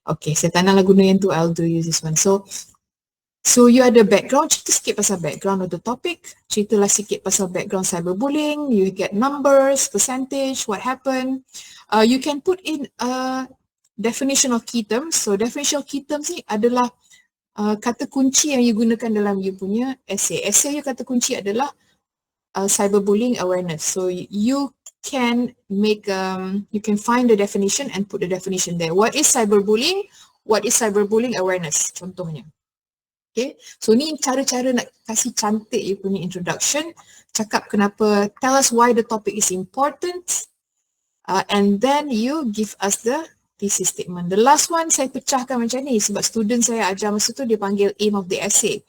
Okay, saya tak naklah guna yang tu. I'll do use this one. So you ada background, cerita sikit pasal background of the topic, ceritalah sikit pasal background cyberbullying, you get numbers, percentage, what happened. You can put in a definition of key terms. So definition of key terms ni adalah kata kunci yang you gunakan dalam you punya essay. Essay you kata kunci adalah cyberbullying awareness. So you can make, you can find the definition and put the definition there. What is cyberbullying? What is cyberbullying awareness? Contohnya. Okay, so ni cara-cara nak kasih cantik you punya introduction, cakap kenapa, tell us why the topic is important, and then you give us the thesis statement. The last one saya pecahkan macam ni sebab student saya ajar masa tu dia panggil aim of the essay,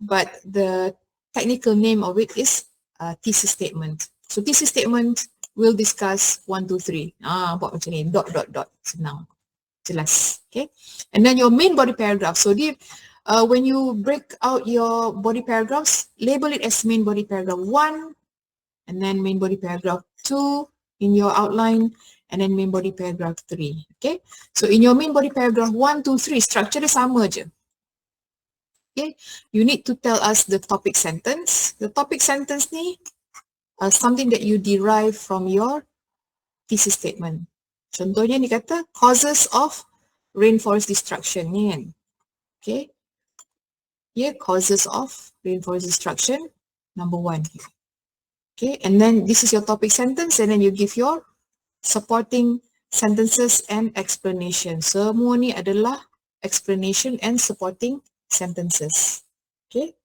but the technical name of it is thesis statement. So thesis statement we'll discuss 1, 2, 3. Buat macam ni, dot, senang, jelas. Okay, and then your main body paragraph. So dia when you break out your body paragraphs, label it as main body paragraph 1, and then main body paragraph 2 in your outline, and then main body paragraph 3. Okay, so in your main body paragraph 1, 2, 3, structure dia sama je. Okay, you need to tell us the topic sentence. The topic sentence ni something that you derive from your thesis statement. Contohnya ni kata causes of rainforest destruction ni kan. Okay. Here, causes of rainforest destruction, number 1. Okay, and then this is your topic sentence, and then you give your supporting sentences and explanation. Semua ni adalah explanation and supporting sentences. Okay,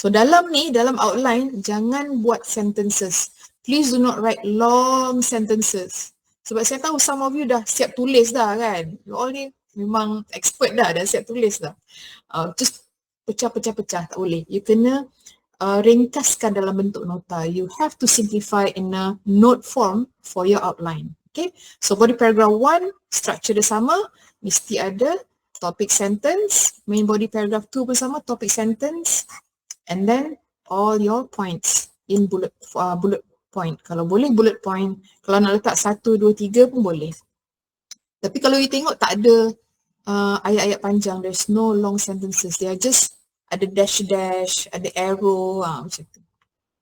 so dalam ni, dalam outline, jangan buat sentences. Please do not write long sentences. Sebab saya tahu some of you dah siap tulis dah kan. You all ni memang expert dah siap tulis dah. Just pecah-pecah, tak boleh. You kena ringkaskan dalam bentuk nota. You have to simplify in a note form for your outline. Okay, so body paragraph 1, structure dia sama, mesti ada topic sentence, main body paragraph 2 bersama topic sentence, and then all your points in bullet point. Kalau boleh bullet point, kalau nak letak 1, 2, 3 pun boleh. Tapi kalau you tengok tak ada ayat-ayat panjang, there's no long sentences, they are just ada dash, ada arrow, macam tu.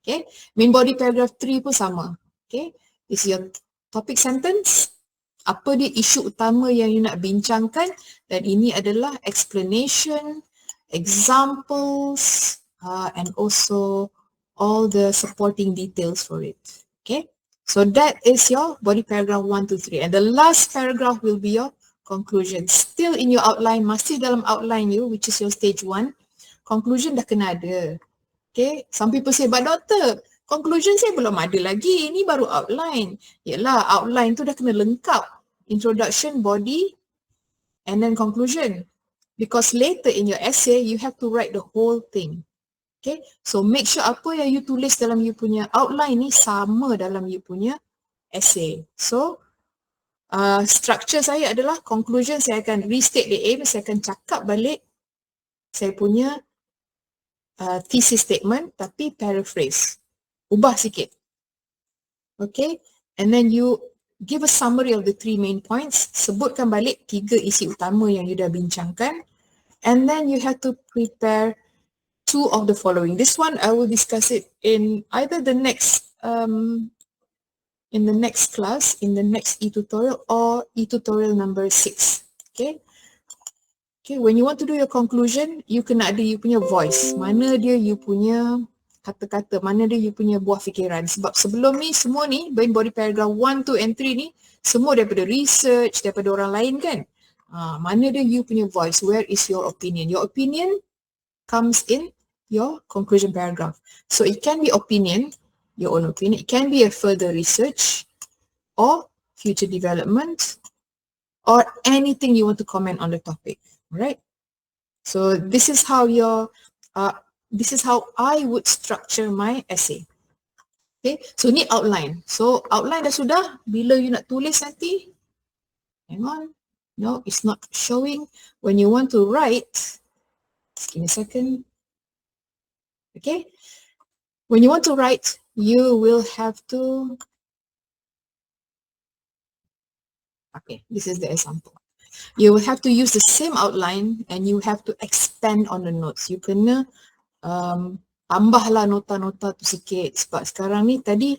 Okay, main body paragraph 3 pun sama. Okay, this is your topic sentence, apa dia isu utama yang you nak bincangkan, dan ini adalah explanation, examples, and also all the supporting details for it. Okay, so that is your body paragraph 1, 2, 3, and the last paragraph will be your conclusion. Still in your outline, masih dalam outline you, which is your stage 1. Conclusion dah kena ada. Okay, some people say, but doctor, conclusion saya belum ada lagi, ini baru outline. Yelah, outline tu dah kena lengkap. Introduction, body, and then conclusion. Because later in your essay, you have to write the whole thing. Okay, so make sure apa yang you tulis dalam you punya outline ni sama dalam you punya essay. So, structure saya adalah conclusion, saya akan restate the aim, saya akan cakap balik saya punya thesis statement tapi paraphrase, ubah sikit. Okay, and then you give a summary of the 3 main points, sebutkan balik 3 isi utama yang you dah bincangkan, and then you have to prepare 2 of the following. This one I will discuss it in either the next in the next class, in the next e-tutorial, or e-tutorial number 6. Okay. Okay, when you want to do your conclusion, you kena ada you punya voice. Mana dia you punya kata-kata, mana dia you punya buah fikiran. Sebab sebelum ni, semua ni, body paragraph 1, 2 and 3 ni, semua daripada research, daripada orang lain kan. Mana dia you punya voice, where is your opinion. Your opinion comes in your conclusion paragraph. So it can be opinion, your own opinion. It can be a further research. or future development or anything you want to comment on the topic, right? So this is how I would structure my essay. Okay, so ni outline. So outline dah sudah, bila you nak tulis nanti, hang on, no, it's not showing. When you want to write, just give me a second. Okay, when you want to write, you will have to, okay, this is the example. You will have to use the same outline and you have to expand on the notes. You kena tambahlah nota-nota tu sikit sebab sekarang ni tadi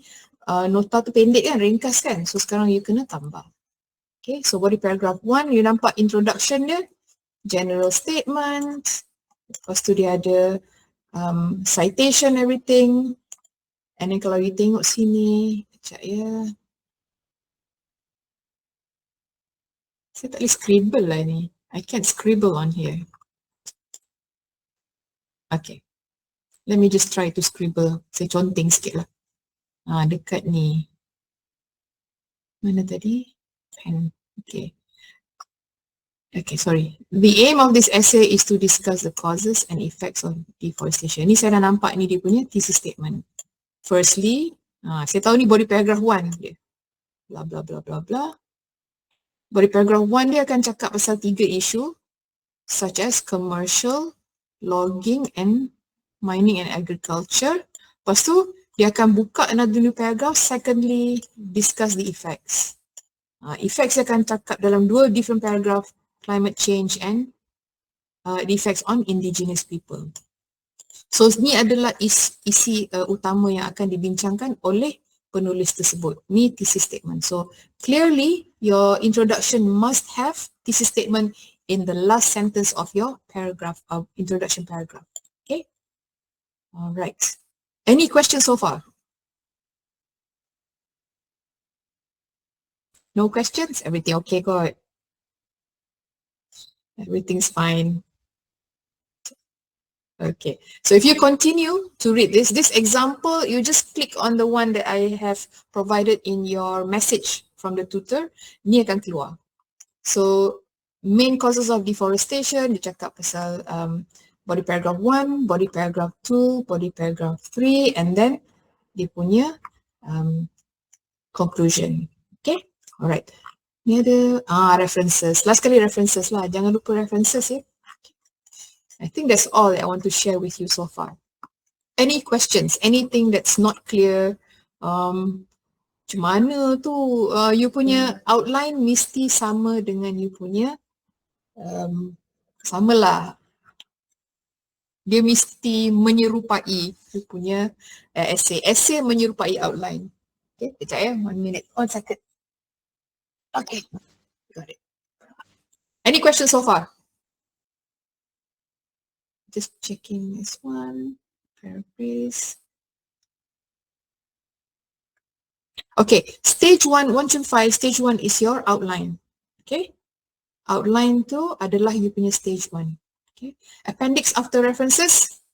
nota tu pendek kan, ringkas kan. So sekarang you kena tambah. Okay, so body paragraph 1, you nampak introduction dia, general statement, lepas tu dia ada citation everything, and then kalau you tengok sini, sekejap ya. Saya tak boleh scribble lah ni. I can't scribble on here. Okay. Let me just try to scribble. Saya conteng sikit lah. Dekat ni. Mana tadi? Pen. Okay. Okay, sorry. The aim of this essay is to discuss the causes and effects of deforestation. Ni saya dah nampak ni dia punya thesis statement. Firstly, saya tahu ni body paragraph 1 dia. Blah, blah, blah, blah, blah. Body paragraph 1 dia akan cakap pasal 3 isu such as commercial, logging and mining and agriculture. Lepas tu, dia akan buka another new paragraph. Secondly, discuss the effects. Effects dia akan cakap dalam 2 different paragraph, climate change and the effects on indigenous people. So, ni adalah isi utama yang akan dibincangkan oleh penulis tersebut. Ni thesis statement. So, clearly, your introduction must have thesis statement in the last sentence of your paragraph, of introduction paragraph. Okay? Alright. Any questions so far? No questions? Everything okay, good. Everything's fine. Okay, so if you continue to read this example, you just click on the one that I have provided in your message from the tutor, ni akan keluar. So, main causes of deforestation, dia cakap pasal body paragraph 1, body paragraph 2, body paragraph 3, and then dia punya conclusion. Okay, alright. Ni ada references. Last kali references lah, jangan lupa references ya. I think that's all that I want to share with you so far. Any questions? Anything that's not clear? Macam mana tu you punya outline mesti sama dengan you punya samalah. Dia mesti menyerupai you punya essay. Essay menyerupai outline. Okay, sekejap ya. 1 minute. 1 second. Okay, got it. Any questions so far? Just checking this one. Paraphrase. Okay, stage 1, 1 to 5, stage 1 is your outline. Okay, outline tu adalah you punya stage 1. Okay, appendix after references.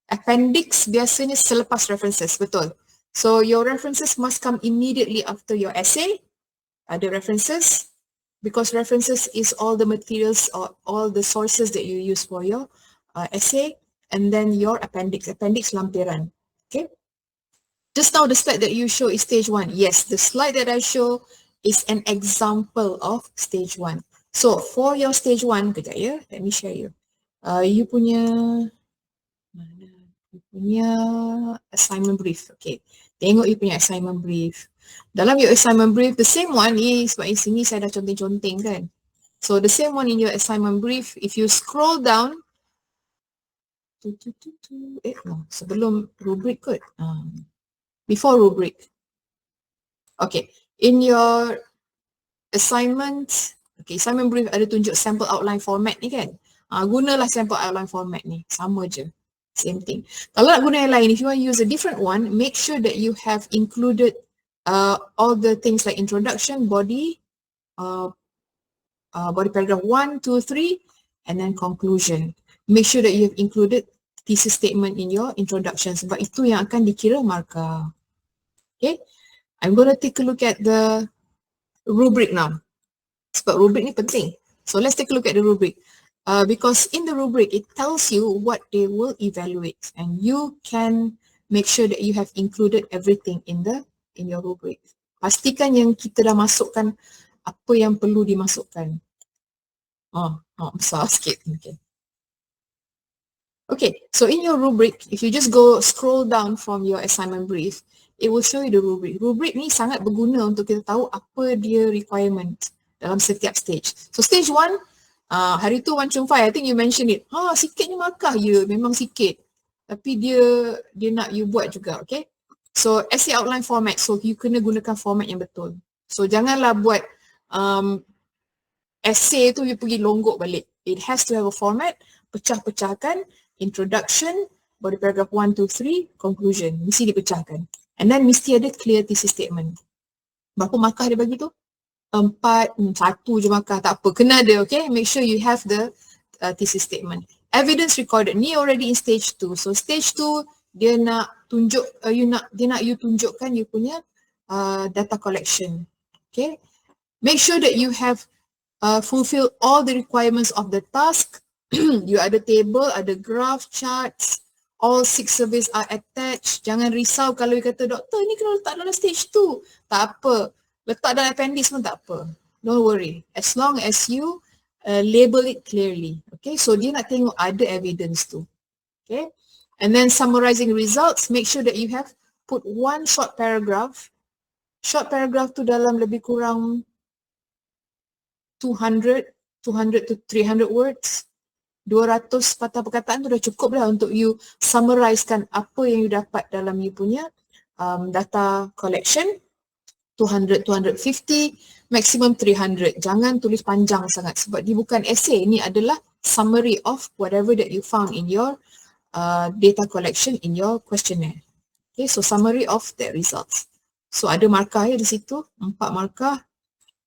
Appendix biasanya selepas references, betul. So your references must come immediately after your essay. Ada references, because references is all the materials or all the sources that you use for your essay, and then your appendix lampiran. Okay. Just now the slide that you show is stage 1. Yes, the slide that I show is an example of stage 1. So for your stage 1, kejap ya, let me share you. You punya assignment brief. Okay, tengok you punya assignment brief. Dalam your assignment brief, the same one ni, sebab di sini saya dah conteng-conteng kan. So the same one in your assignment brief, if you scroll down, sebelum rubric kot. Before rubric. Okay, in your assignment, okay, assignment brief ada tunjuk sample outline format ni kan. Gunalah sample outline format ni, sama je. Same thing. Kalau nak guna yang lain, if you want to use a different one, make sure that you have included all the things like introduction, body paragraph 1, 2, 3, and then conclusion. Make sure that you have included thesis statement in your introduction sebab itu yang akan dikira markah. Okay. I'm going to take a look at the rubric now. Sebab rubric ni penting. So let's take a look at the rubric. Because in the rubric, it tells you what they will evaluate, and you can make sure that you have included everything in your rubric. Pastikan yang kita dah masukkan apa yang perlu dimasukkan. Besar sikit. Okay, so in your rubric, if you just scroll down from your assignment brief, it will show you the rubric. Rubric ni sangat berguna untuk kita tahu apa dia requirement dalam setiap stage. So stage 1, hari tu 1.5, I think you mentioned it. Sikitnya markah, ya, memang sikit. Tapi dia nak you buat juga, okay? So essay outline format, so you kena gunakan format yang betul. So janganlah buat essay tu you pergi longgok balik. It has to have a format, pecah-pecahkan, introduction, body paragraph 1, 2, 3, conclusion. Mesti dipecahkan. And then mesti ada clear thesis statement. Berapa markah dia bagi tu? 4, 1 je markah, tak apa. Kena ada, okay? Make sure you have the thesis statement. Evidence recorded. Ni already in stage 2. So stage 2, dia nak tunjuk, dia nak you tunjukkan you punya data collection. Okay? Make sure that you have fulfill all the requirements of the task. You ada table, ada graph, charts, all 6 surveys are attached. Jangan risau kalau you kata, doktor ni kena letak dalam stage 2. Tak apa. Letak dalam appendix pun tak apa. Don't worry. As long as you label it clearly. Okay, so dia nak tengok ada evidence tu. Okay, and then summarizing results, make sure that you have put one short paragraph. Short paragraph tu dalam lebih kurang 200 to 300 words. 200 patah perkataan tu dah cukup dah untuk you summarizekan apa yang you dapat dalam you punya data collection. 200, 250, maximum 300. Jangan tulis panjang sangat sebab dia bukan essay. Ini adalah summary of whatever that you found in your data collection in your questionnaire. Okay, so summary of the results. So ada markah ya di situ, 4 markah.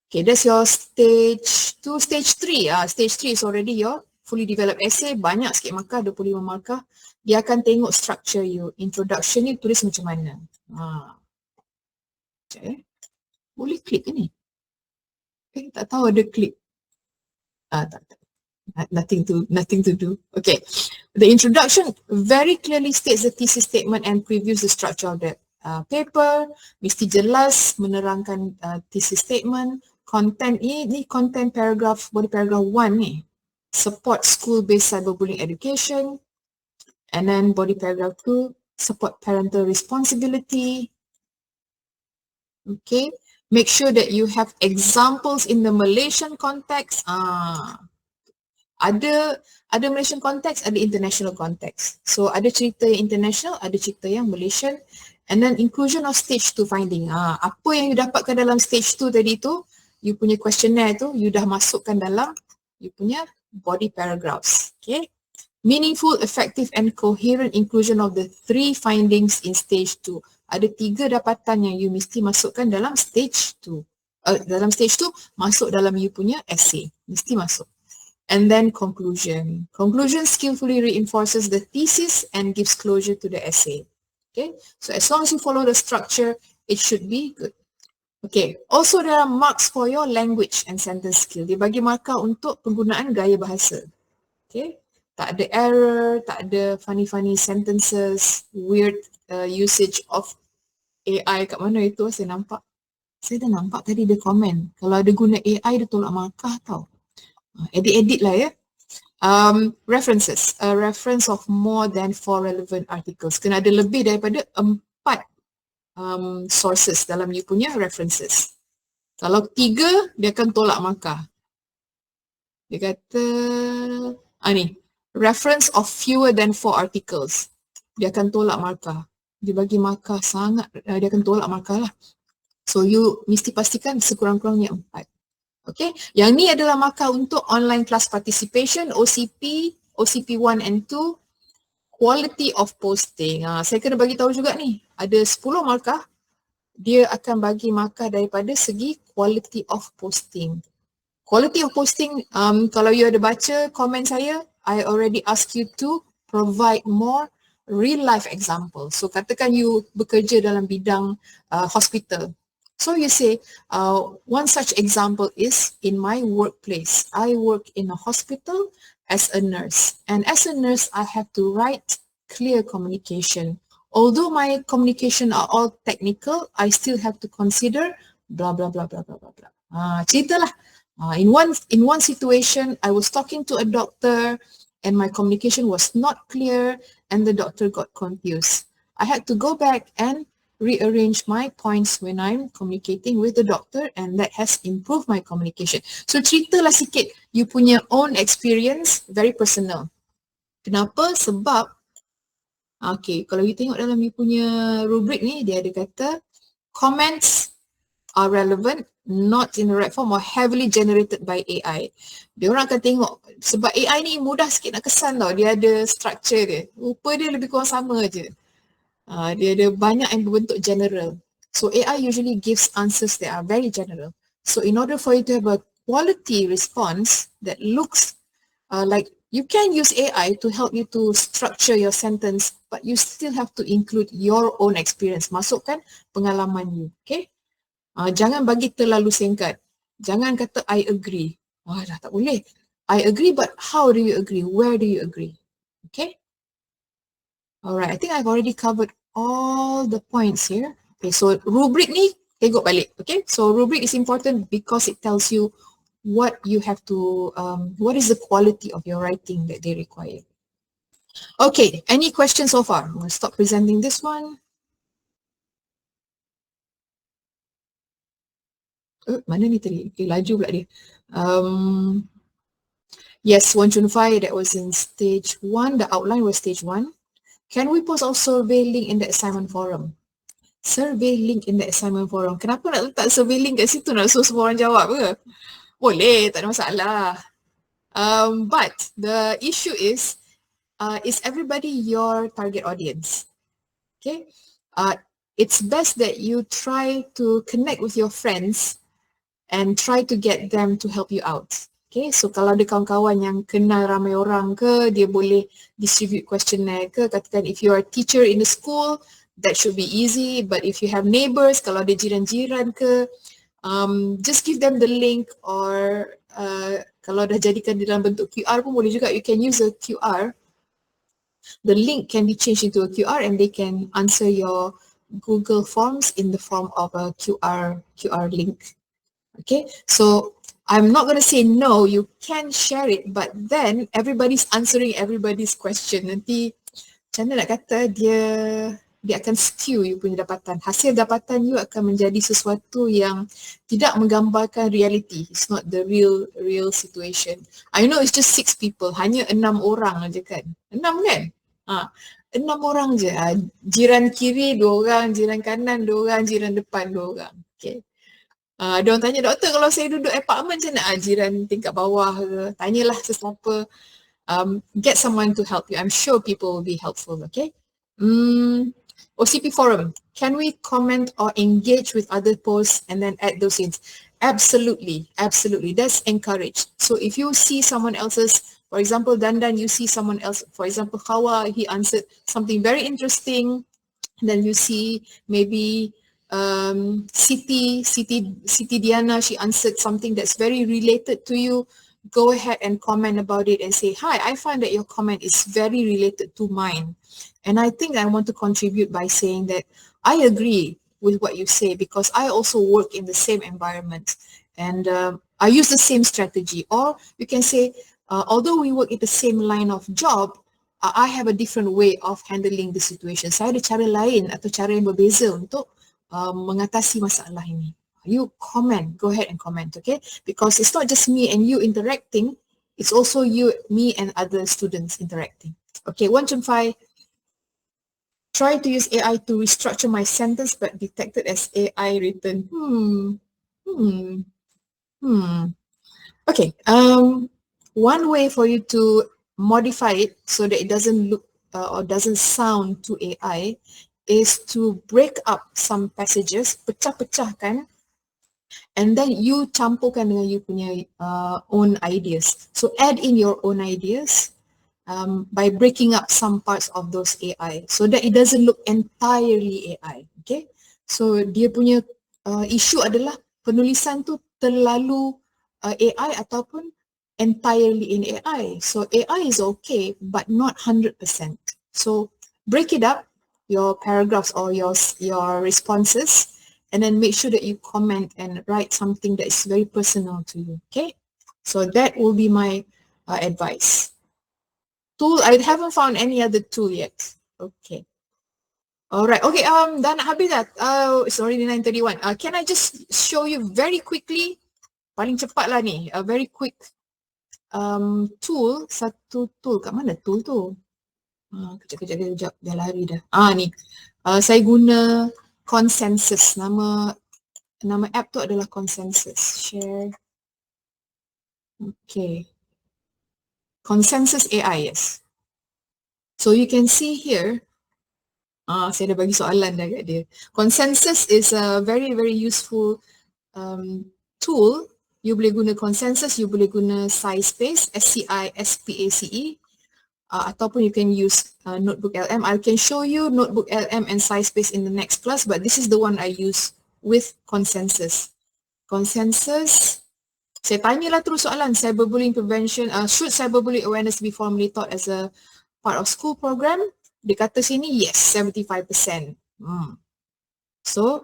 Okay, that's your stage 2. Stage 3, stage 3 is already your fully developed essay. Banyak sikit markah, 25 markah. Dia akan tengok structure you. Introduction ni tulis macam mana. Okay. Boleh klik ke ni? Okay, tak tahu ada klik. Tak. Nothing to do. Okay. The introduction very clearly states the thesis statement and previews the structure of the paper. Mesti jelas menerangkan thesis statement. Content ni content paragraph, body paragraph 1 ni. Support school-based cyberbullying education. And then body paragraph 2, support parental responsibility. Okay. Make sure that you have examples in the Malaysian context. Ada Malaysian context, ada international context. So ada cerita yang international, ada cerita yang Malaysian. And then inclusion of stage 2 finding. Apa yang you dapatkan dalam stage 2 tadi tu, you punya questionnaire tu, you dah masukkan dalam you punya body paragraphs. Okay. Meaningful, effective and coherent inclusion of the 3 findings in stage 2. Ada 3 dapatan yang you mesti masukkan dalam stage 2. Dalam stage 2, masuk dalam you punya essay. Mesti masuk. And then conclusion. Conclusion skillfully reinforces the thesis and gives closure to the essay. Okay, so as long as you follow the structure, it should be good. Okay, also there are marks for your language and sentence skill. Dia bagi markah untuk penggunaan gaya bahasa. Okay, tak ada error, tak ada funny sentences, weird usage of AI. Kat mana itu saya nampak? Saya dah nampak tadi dia komen. Kalau ada guna AI dia tolak markah tau. Edit lah ya. References. A reference of more than 4 relevant articles. Kena ada lebih daripada 4 sources dalam you punya references. Kalau 3, dia akan tolak markah. Dia kata, ni, reference of fewer than 4 articles. Dia akan tolak markah. Dia bagi markah sangat, dia akan tolak markah lah. So you mesti pastikan sekurang-kurangnya 4. Okay, yang ni adalah markah untuk online class participation, OCP 1 and 2, quality of posting. Saya kena bagi tahu juga ni, ada 10 markah, dia akan bagi markah daripada segi quality of posting. Quality of posting, kalau you ada baca komen saya, I already ask you to provide more real life example. So katakan you bekerja dalam bidang hospital. So you say, one such example is in my workplace. I work in a hospital as a nurse. And as a nurse, I have to write clear communication. Although my communication are all technical, I still have to consider blah, blah, blah, blah, blah, blah, blah. Cerita lah. In one situation, I was talking to a doctor and my communication was not clear and the doctor got confused. I had to go back and rearrange my points when I'm communicating with the doctor, and that has improved my communication. So ceritalah sikit you punya own experience, very personal. Kenapa? Sebab okay, kalau you tengok dalam you punya rubric ni, dia ada kata comments are relevant, not in the right form or heavily generated by AI. Dia orang akan tengok, sebab AI ni mudah sikit nak kesan tau, dia ada structure dia. Rupa dia lebih kurang sama je. Dia ada banyak yang berbentuk general. So AI usually gives answers that are very general. So in order for you to have a quality response that looks like, you can use AI to help you to structure your sentence, but you still have to include your own experience. Masukkan pengalaman you, okay? Jangan bagi terlalu singkat. Jangan kata I agree. Dah tak boleh. I agree, but how do you agree? Where do you agree? Okay? Alright, I think I've already covered all the points here. Okay, so rubric ni tengok balik. Okay, so rubric is important because it tells you what you have to, what is the quality of your writing that they require. Okay, any questions so far? I'm going to stop presenting this one. Mana ni tadi? Okay, laju pula dia. Yes, 125, that was in stage 1. The outline was stage 1. Can we post our survey link in the assignment forum? Survey link in the assignment forum. Kenapa nak letak survey link kat situ? Nak suruh semua orang jawab ke? Boleh, tak ada masalah. But the issue is everybody your target audience? Okay. It's best that you try to connect with your friends and try to get them to help you out. Okay, so kalau ada kawan-kawan yang kenal ramai orang ke, dia boleh distribute questionnaire ke, katakan if you are a teacher in the school, that should be easy, but if you have neighbors, kalau ada jiran-jiran ke, just give them the link, or kalau dah jadikan di dalam bentuk QR pun boleh juga, you can use a QR. The link can be changed into a QR and they can answer your Google Forms in the form of a QR link. Okay, so I'm not going to say no, you can share it, but then everybody's answering everybody's question. Nanti macam mana nak kata, dia akan skew you punya dapatan. Hasil dapatan you akan menjadi sesuatu yang tidak menggambarkan reality. It's not the real situation. I know it's just 6 people, hanya 6 orang aja kan. 6 kan? 6 orang je. Jiran kiri 2 orang, jiran kanan 2 orang, jiran depan 2 orang. Okay. Dia orang tanya, doktor kalau saya duduk apartment macam mana? Jiran tingkat bawah ke? Tanyalah sesiapa. Get someone to help you. I'm sure people will be helpful, okay? OCP forum, can we comment or engage with other posts and then add those in? Absolutely, absolutely. That's encouraged. So if you see someone else's, for example, Dandan, you see someone else, for example, Hawa, he answered something very interesting. And then you see maybe Siti Diana, she answered something that's very related to you. Go ahead and comment about it and say, hi, I find that your comment is very related to mine. And I think I want to contribute by saying that I agree with what you say because I also work in the same environment and I use the same strategy. Or you can say, although we work in the same line of job, I have a different way of handling the situation. Saya ada cara lain atau cara yang berbeza untuk mengatasi masalah ini. You comment, go ahead and comment, okay? Because it's not just me and you interacting, it's also you, me and other students interacting. Okay, 125. Try to use AI to restructure my sentence but detected as AI written. Okay, one way for you to modify it so that it doesn't look or doesn't sound to AI is to break up some passages, pecah-pecahkan, and then you campurkan dengan you punya own ideas. So add in your own ideas by breaking up some parts of those AI so that it doesn't look entirely AI. Okay, so dia punya isu adalah penulisan tu terlalu AI ataupun entirely in AI. So AI is okay, but not 100%. So break it up, your paragraphs or your responses, and then make sure that you comment and write something that is very personal to you. Okay, so that will be my advice. Tool, I haven't found any other tool yet. Okay. Alright, okay, dah nak habis dah. It's already 9:31. Can I just show you very quickly, paling cepat lah ni, a very quick tool, satu tool, kat mana tool tu? Kejap, dah lari dah. Ni, saya guna Consensus, nama app tu adalah Consensus. Share. Okay. Consensus AI, yes. So you can see here, saya dah bagi soalan dah kat dia. Consensus is a very, very useful tool. You boleh guna Consensus, you boleh guna SciSpace, SCISPACE, ataupun you can use Notebook LM. I can show you Notebook LM and SciSpace in the next class, but this is the one I use with Consensus. Consensus, saya tanyalah terus soalan, cyberbullying prevention, should cyberbullying awareness be formally taught as a part of school program? Dia kata sini, yes, 75%. So,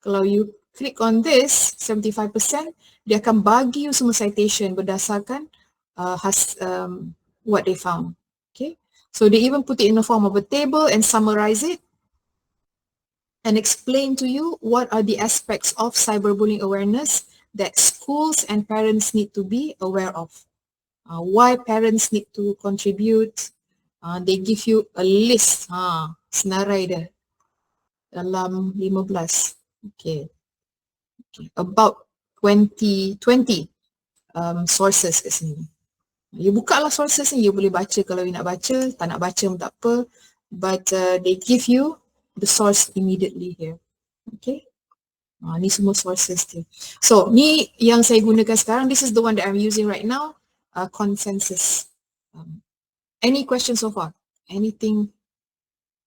kalau you click on this, 75%, dia akan bagi you semua citation berdasarkan what they found. Okay, so they even put it in the form of a table and summarize it and explain to you what are the aspects of cyberbullying awareness that schools and parents need to be aware of. Why parents need to contribute. They give you a list, senarai dia dalam 15. Okay. About 20 sources kat sini. You buka lah sources ni, you boleh baca kalau you nak baca, tak nak baca pun tak apa. But they give you the source immediately here. Okay. Ni semua sources dia. So ni yang saya gunakan sekarang. This is the one that I'm using right now. Consensus. Any questions so far? Anything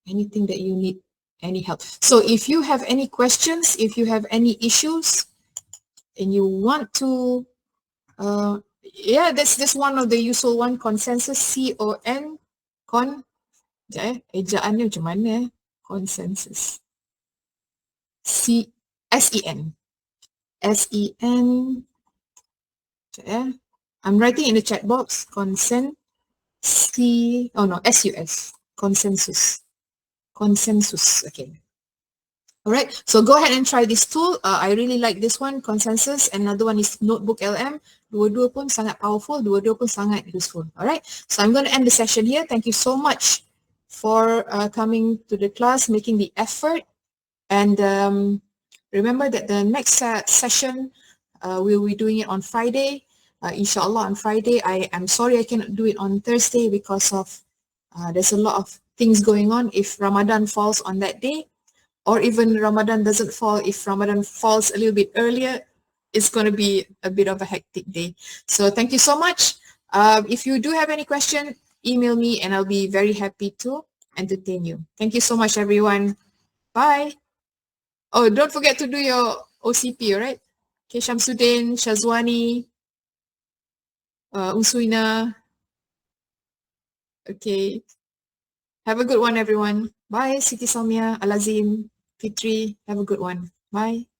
that you need, any help? So if you have any questions, if you have any issues, and you want to, yeah, that's one of the useful one, Consensus, C-O-N, ejaannya macam mana? Consensus. S-E-N. S-E-N. I'm writing in the chat box, S-U-S, Consensus. Consensus, okay. Alright, so go ahead and try this tool. I really like this one, Consensus. Another one is Notebook LM. Dua-dua pun sangat powerful, dua-dua pun sangat useful. Alright, so I'm going to end the session here. Thank you so much for coming to the class, making the effort. And remember that the next session, we'll be doing it on Friday. Inshallah on Friday. I'm sorry I cannot do it on Thursday because of there's a lot of things going on. If Ramadan falls on that day, or even Ramadan doesn't fall, if Ramadan falls a little bit earlier, it's going to be a bit of a hectic day. So thank you so much. If you do have any question, email me and I'll be very happy to entertain you. Thank you so much, everyone. Bye. Oh, don't forget to do your OCP, all right? Okay, Shamsuddin, Shazwani, Usuina. Okay. Have a good one, everyone. Bye, Siti Samia, Alazim, Fitri. Have a good one. Bye.